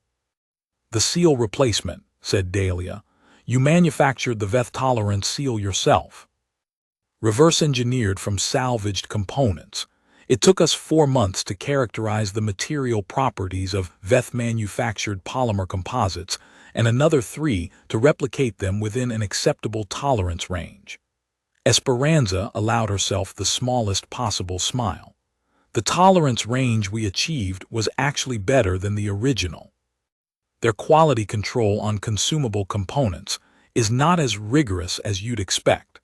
"The seal replacement," said Dahlia. "You manufactured the Veth tolerance seal yourself. Reverse engineered from salvaged components. It took us 4 months to characterize the material properties of Veth manufactured polymer composites and another 3 to replicate them within an acceptable tolerance range." Esperanza allowed herself the smallest possible smile. "The tolerance range we achieved was actually better than the original. Their quality control on consumable components is not as rigorous as you'd expect."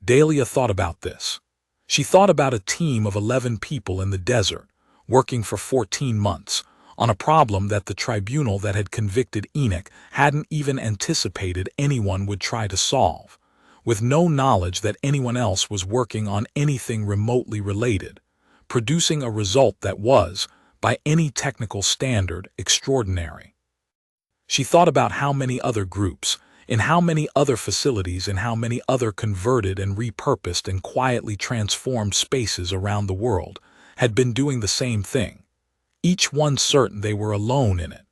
Dahlia thought about this. She thought about a team of 11 people in the desert, working for 14 months, on a problem that the tribunal that had convicted Enoch hadn't even anticipated anyone would try to solve, with no knowledge that anyone else was working on anything remotely related, producing a result that was, by any technical standard, extraordinary. She thought about how many other groups, in how many other facilities, in how many other converted and repurposed and quietly transformed spaces around the world, had been doing the same thing, each one certain they were alone in it,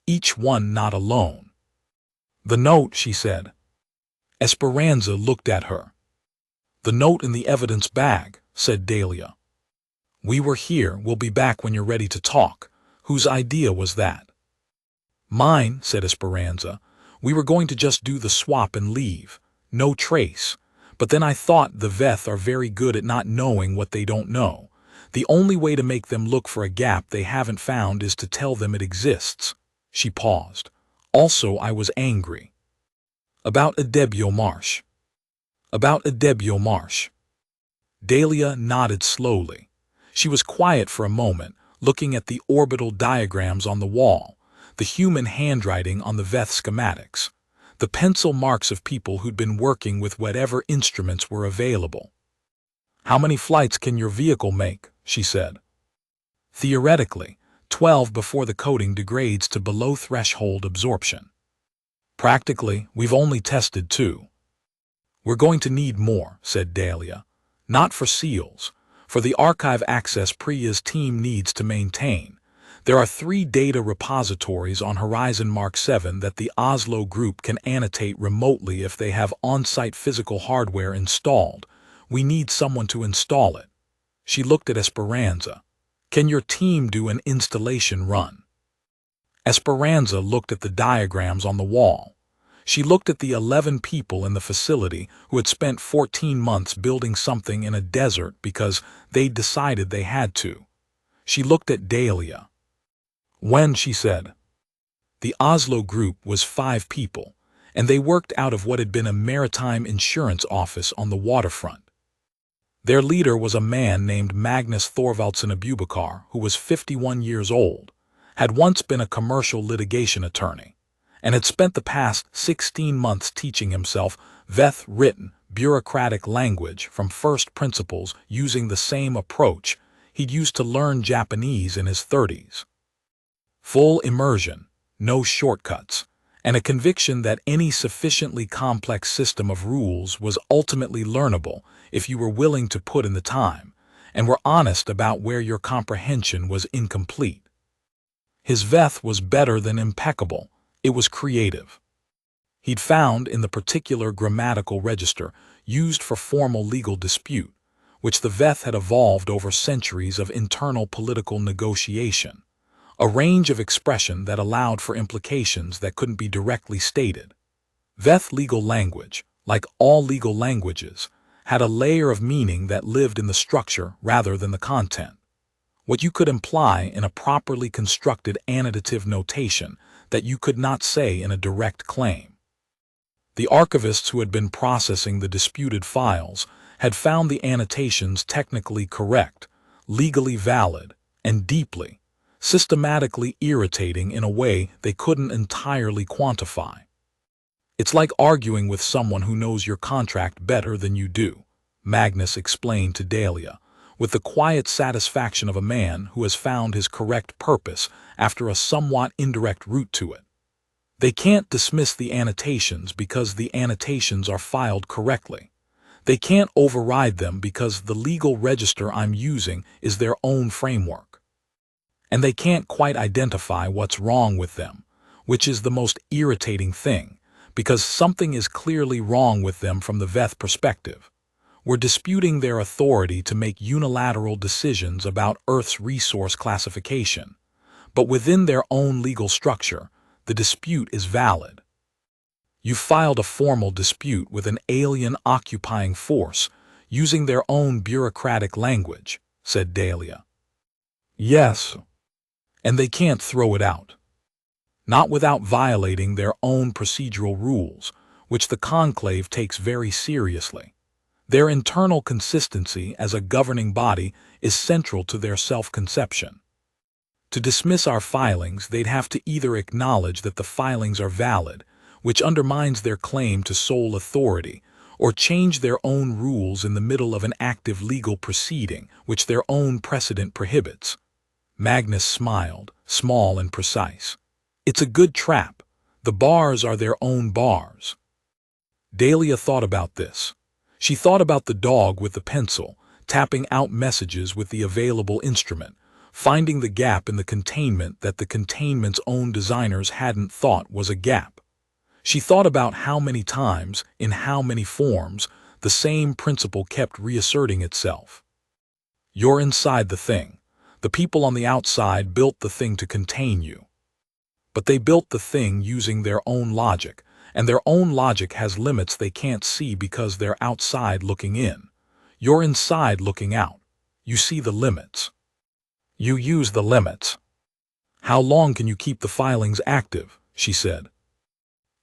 each one not alone. "The note," she said. Esperanza looked at her. "The note in the evidence bag," said Dahlia. "We were here, we'll be back when you're ready to talk. Whose idea was that?" "Mine," said Esperanza. "We were going to just do the swap and leave. No trace. But then I thought the Veth are very good at not knowing what they don't know. The only way to make them look for a gap they haven't found is to tell them it exists." She paused. "Also, I was angry." "About Adebio Marsh." "About Adebio Marsh." Dahlia nodded slowly. She was quiet for a moment, looking at the orbital diagrams on the wall, the human handwriting on the Veth schematics, the pencil marks of people who'd been working with whatever instruments were available. "How many flights can your vehicle make?" she said. "Theoretically, 12 before the coating degrades to below threshold absorption. Practically, we've only tested 2. "We're going to need more," said Dahlia. "Not for seals. For the archive access Priya's team needs to maintain. There are 3 data repositories on Horizon Mark 7 that the Oslo group can annotate remotely if they have on-site physical hardware installed. We need someone to install it." She looked at Esperanza. "Can your team do an installation run?" Esperanza looked at the diagrams on the wall. She looked at the 11 people in the facility who had spent 14 months building something in a desert because they'd decided they had to. She looked at Dahlia. When, she said. The Oslo group was 5 people, and they worked out of what had been a maritime insurance office on the waterfront. Their leader was a man named Magnus Thorvaldsen Abubakar, who was 51 years old, had once been a commercial litigation attorney, and had spent the past 16 months teaching himself written, bureaucratic language from first principles using the same approach he'd used to learn Japanese in his 30s. Full immersion, no shortcuts, and a conviction that any sufficiently complex system of rules was ultimately learnable if you were willing to put in the time, and were honest about where your comprehension was incomplete. His Veth was better than impeccable, it was creative. He'd found in the particular grammatical register used for formal legal dispute, which the Veth had evolved over centuries of internal political negotiation, a range of expression that allowed for implications that couldn't be directly stated. Veth legal language, like all legal languages, had a layer of meaning that lived in the structure rather than the content. What you could imply in a properly constructed annotative notation that you could not say in a direct claim. The archivists who had been processing the disputed files had found the annotations technically correct, legally valid, and deeply, systematically irritating in a way they couldn't entirely quantify. It's like arguing with someone who knows your contract better than you do, Magnus explained to Dahlia, with the quiet satisfaction of a man who has found his correct purpose after a somewhat indirect route to it. They can't dismiss the annotations because the annotations are filed correctly. They can't override them because the legal register I'm using is their own framework. And they can't quite identify what's wrong with them, which is the most irritating thing, because something is clearly wrong with them from the Veth perspective. We're disputing their authority to make unilateral decisions about Earth's resource classification, but within their own legal structure, the dispute is valid. You filed a formal dispute with an alien occupying force using their own bureaucratic language, said Dahlia. Yes. And they can't throw it out. Not without violating their own procedural rules, which the conclave takes very seriously. Their internal consistency as a governing body is central to their self-conception. To dismiss our filings, they'd have to either acknowledge that the filings are valid, which undermines their claim to sole authority, or change their own rules in the middle of an active legal proceeding, which their own precedent prohibits. Magnus smiled, small and precise. It's a good trap. The bars are their own bars. Dahlia thought about this. She thought about the dog with the pencil, tapping out messages with the available instrument, finding the gap in the containment that the containment's own designers hadn't thought was a gap. She thought about how many times, in how many forms, the same principle kept reasserting itself. You're inside the thing. The people on the outside built the thing to contain you. But they built the thing using their own logic, and their own logic has limits they can't see because they're outside looking in. You're inside looking out. You see the limits. You use the limits. How long can you keep the filings active? She said.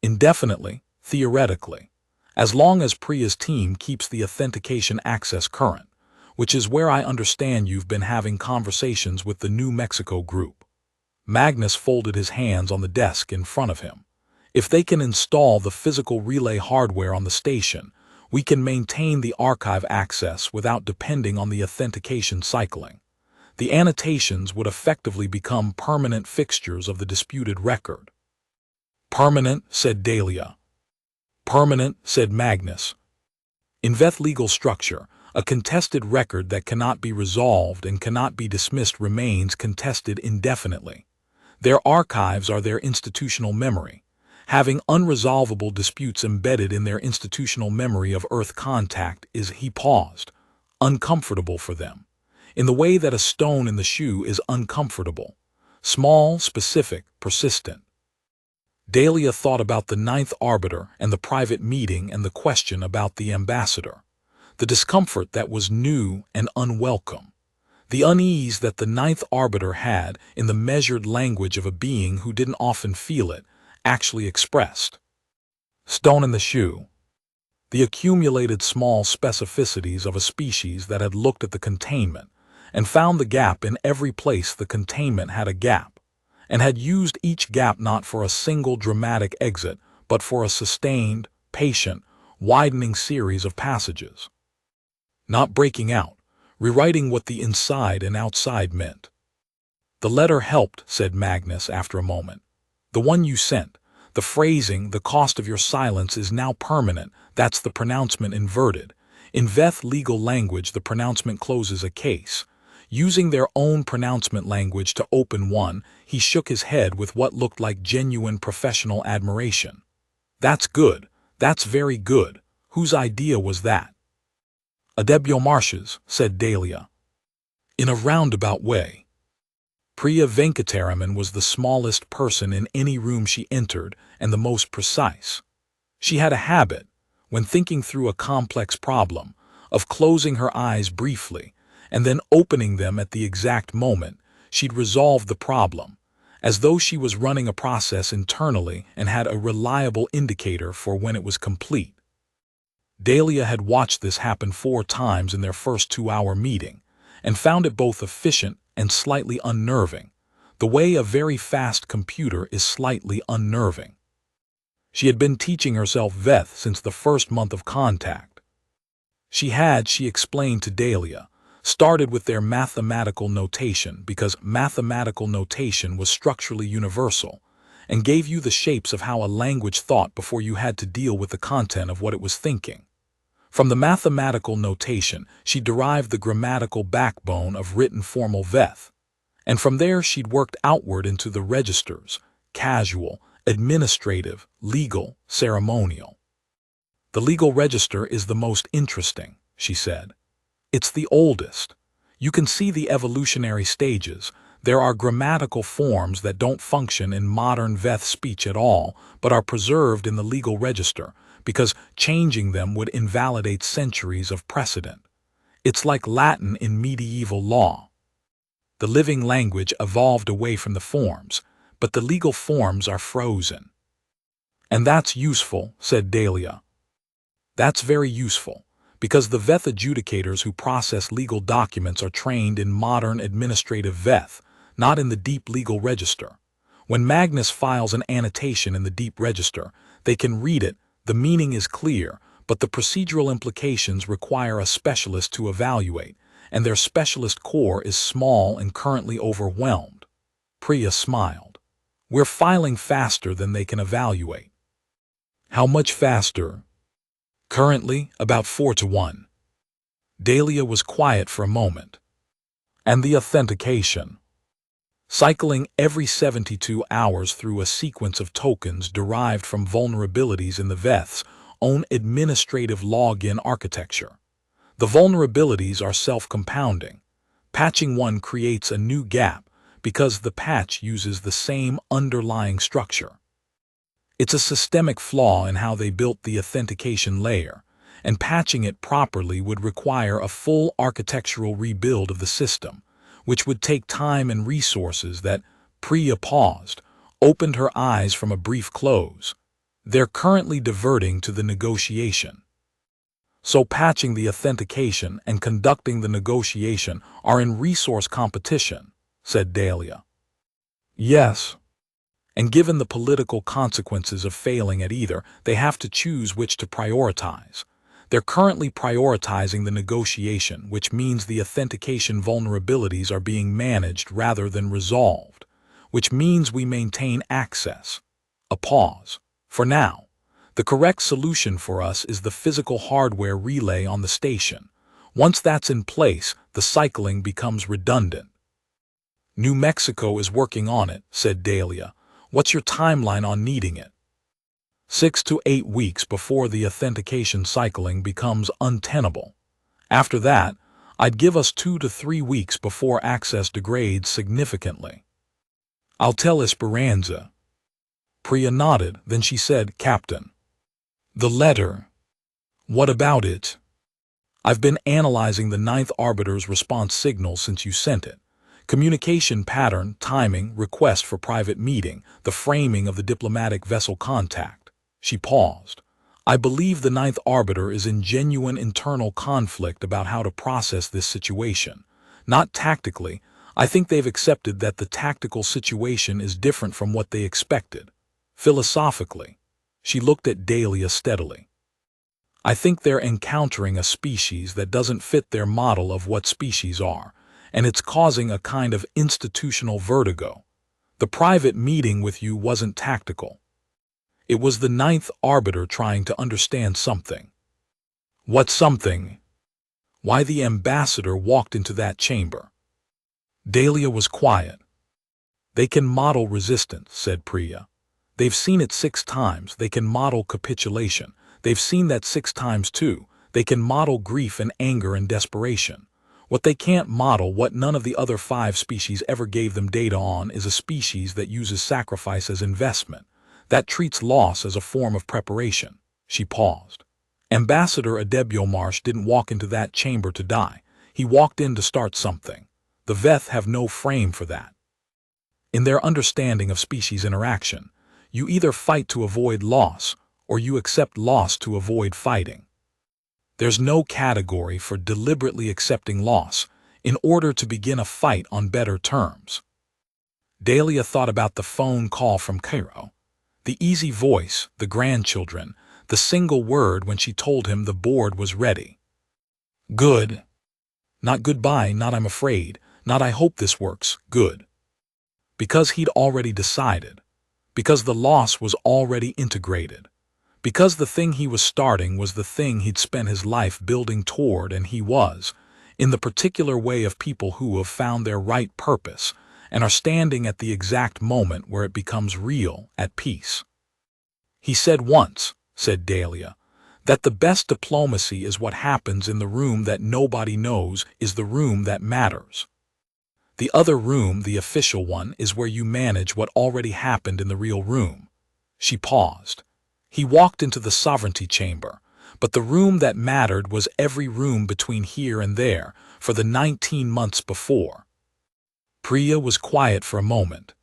Indefinitely, theoretically, as long as Priya's team keeps the authentication access current, which is where I understand you've been having conversations with the New Mexico group. Magnus folded his hands on the desk in front of him. If they can install the physical relay hardware on the station, we can maintain the archive access without depending on the authentication cycling. The annotations would effectively become permanent fixtures of the disputed record. Permanent, said Dahlia. Permanent, said Magnus. In Veth legal structure, a contested record that cannot be resolved and cannot be dismissed remains contested indefinitely. Their archives are their institutional memory. Having unresolvable disputes embedded in their institutional memory of Earth contact is, he paused, uncomfortable for them, in the way that a stone in the shoe is uncomfortable. Small, specific, persistent. Dahlia thought about the ninth arbiter and the private meeting and the question about the ambassador. The discomfort that was new and unwelcome. The unease that the ninth arbiter had in the measured language of a being who didn't often feel it, actually expressed. Stone in the shoe. The accumulated small specificities of a species that had looked at the containment and found the gap in every place the containment had a gap, and had used each gap not for a single dramatic exit, but for a sustained, patient, widening series of passages. Not breaking out, rewriting what the inside and outside meant. The letter helped, said Magnus after a moment. The one you sent. The phrasing, the cost of your silence is now permanent. That's the pronouncement inverted. In Veth legal language, the pronouncement closes a case. Using their own pronouncement language to open one, he shook his head with what looked like genuine professional admiration. That's good. That's very good. Whose idea was that? Adebyo Marsh's, said Dahlia. In a roundabout way. Priya Venkataraman was the smallest person in any room she entered and the most precise. She had a habit, when thinking through a complex problem, of closing her eyes briefly and then opening them at the exact moment she'd resolved the problem, as though she was running a process internally and had a reliable indicator for when it was complete. Dahlia had watched this happen 4 times in their first 2-hour meeting and found it both efficient and slightly unnerving, the way a very fast computer is slightly unnerving. She had been teaching herself Veth since the first month of contact. She explained to Dahlia, started with their mathematical notation because mathematical notation was structurally universal and gave you the shapes of how a language thought before you had to deal with the content of what it was thinking. From the mathematical notation, she derived the grammatical backbone of written formal Veth, and from there she'd worked outward into the registers, casual, administrative, legal, ceremonial. The legal register is the most interesting, she said. It's the oldest. You can see the evolutionary stages. There are grammatical forms that don't function in modern Veth speech at all, but are preserved in the legal register, because changing them would invalidate centuries of precedent. It's like Latin in medieval law. The living language evolved away from the forms, but the legal forms are frozen. And that's useful, said Dahlia. That's very useful, because the Veth adjudicators who process legal documents are trained in modern administrative Veth, not in the deep legal register. When Magnus files an annotation in the deep register, they can read it. The meaning is clear, but the procedural implications require a specialist to evaluate, and their specialist core is small and currently overwhelmed. Priya smiled. We're filing faster than they can evaluate. How much faster? Currently, about 4-1. Dahlia was quiet for a moment. And the authentication. Cycling every 72 hours through a sequence of tokens derived from vulnerabilities in the Veth's own administrative login architecture. The vulnerabilities are self-compounding. Patching one creates a new gap because the patch uses the same underlying structure. It's a systemic flaw in how they built the authentication layer, and patching it properly would require a full architectural rebuild of the system, which would take time and resources that Priya paused, opened her eyes from a brief close. They're currently diverting to the negotiation. So patching the authentication and conducting the negotiation are in resource competition, said Dahlia. Yes. And given the political consequences of failing at either, they have to choose which to prioritize. They're currently prioritizing the negotiation, which means the authentication vulnerabilities are being managed rather than resolved, which means we maintain access. A pause. For now, the correct solution for us is the physical hardware relay on the station. Once that's in place, the cycling becomes redundant. New Mexico is working on it, said Dahlia. What's your timeline on needing it? 6 to 8 weeks before the authentication cycling becomes untenable. After that, I'd give us 2 to 3 weeks before access degrades significantly. I'll tell Esperanza. Priya nodded, then she said, Captain. The letter. What about it? I've been analyzing the ninth arbiter's response signal since you sent it. Communication pattern, timing, request for private meeting, the framing of the diplomatic vessel contact. She paused. I believe the ninth arbiter is in genuine internal conflict about how to process this situation. Not tactically, I think they've accepted that the tactical situation is different from what they expected. Philosophically, she looked at Dahlia steadily. I think they're encountering a species that doesn't fit their model of what species are, and it's causing a kind of institutional vertigo. The private meeting with you wasn't tactical. It was the ninth arbiter trying to understand something. What something? Why the ambassador walked into that chamber. Dahlia was quiet. They can model resistance, said Priya. They've seen it 6 times. They can model capitulation. They've seen that 6 times too. They can model grief and anger and desperation. What they can't model, what none of the other 5 species ever gave them data on, is a species that uses sacrifice as investment, that treats loss as a form of preparation. She paused. Ambassador Adebiomarsh didn't walk into that chamber to die. He walked in to start something. The Veth have no frame for that. In their understanding of species interaction, you either fight to avoid loss, or you accept loss to avoid fighting. There's no category for deliberately accepting loss in order to begin a fight on better terms. Dahlia thought about the phone call from Cairo, the easy voice, the grandchildren, the single word when she told him the board was ready. Good. Not goodbye, not I'm afraid, not I hope this works, good. Because he'd already decided. Because the loss was already integrated. Because the thing he was starting was the thing he'd spent his life building toward, and he was, in the particular way of people who have found their right purpose and are standing at the exact moment where it becomes real, at peace. He said once, said Dahlia, that the best diplomacy is what happens in the room that nobody knows is the room that matters. The other room, the official one, is where you manage what already happened in the real room. She paused. He walked into the sovereignty chamber, but the room that mattered was every room between here and there for the 19 months before. Priya was quiet for a moment.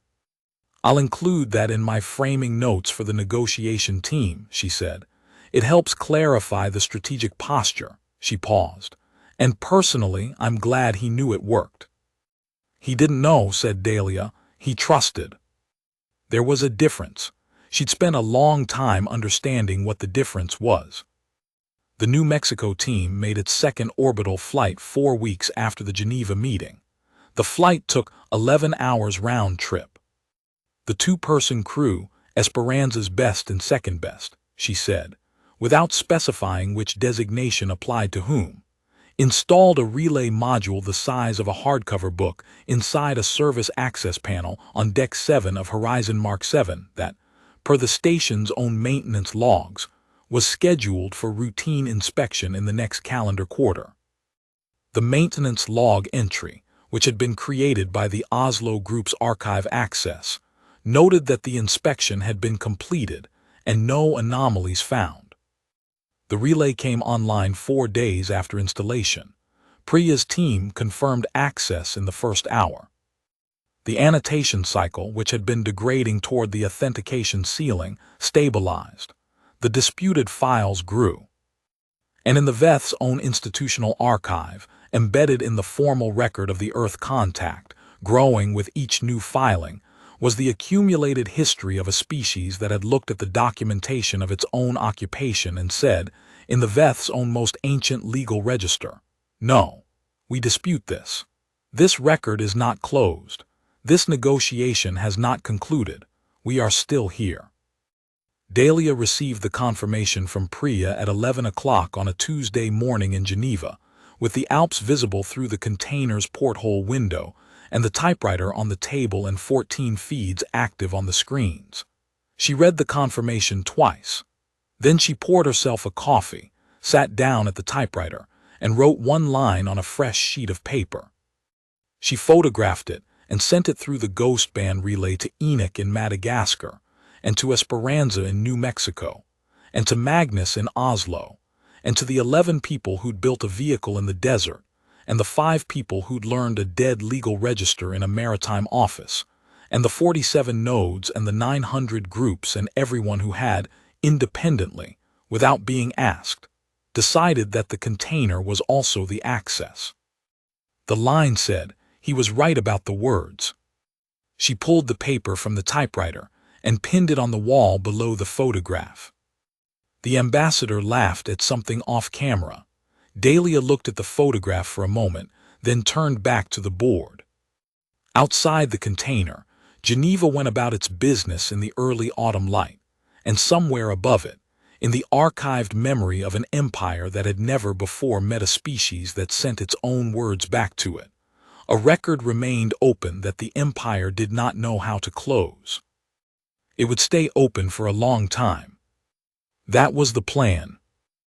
I'll include that in my framing notes for the negotiation team, she said. It helps clarify the strategic posture. She paused. And personally, I'm glad he knew it worked. He didn't know, said Dahlia. He trusted. There was a difference. She'd spent a long time understanding what the difference was. The New Mexico team made its second orbital flight 4 weeks after the Geneva meeting. The flight took 11 hours round trip. The 2-person crew, Esperanza's best and second best, she said, without specifying which designation applied to whom, installed a relay module the size of a hardcover book inside a service access panel on Deck 7 of Horizon Mark 7 that, per the station's own maintenance logs, was scheduled for routine inspection in the next calendar quarter. The maintenance log entry, which had been created by the Oslo Group's archive access, noted that the inspection had been completed and no anomalies found. The relay came online 4 days after installation. Priya's team confirmed access in the first hour. The annotation cycle, which had been degrading toward the authentication ceiling, stabilized. The disputed files grew. And in the Veth's own institutional archive, embedded in the formal record of the Earth contact, growing with each new filing, was the accumulated history of a species that had looked at the documentation of its own occupation and said, in the Veth's own most ancient legal register, "No, we dispute this. This record is not closed. This negotiation has not concluded. We are still here." Dahlia received the confirmation from Priya at 11 o'clock on a Tuesday morning in Geneva, with the Alps visible through the container's porthole window and the typewriter on the table and 14 feeds active on the screens. She read the confirmation twice. Then she poured herself a coffee, sat down at the typewriter, and wrote one line on a fresh sheet of paper. She photographed it and sent it through the ghost band relay to Enoch in Madagascar, and to Esperanza in New Mexico, and to Magnus in Oslo, and to the 11 people who'd built a vehicle in the desert, and the 5 people who'd learned a dead legal register in a maritime office, and the 47 nodes and the 900 groups and everyone who had, independently, without being asked, decided that the container was also the access. The line said he was right about the words. She pulled the paper from the typewriter and pinned it on the wall below the photograph. The ambassador laughed at something off camera. Dahlia looked at the photograph for a moment, then turned back to the board. Outside the container, Geneva went about its business in the early autumn light, and somewhere above it, in the archived memory of an empire that had never before met a species that sent its own words back to it, a record remained open that the empire did not know how to close. It would stay open for a long time. That was the plan.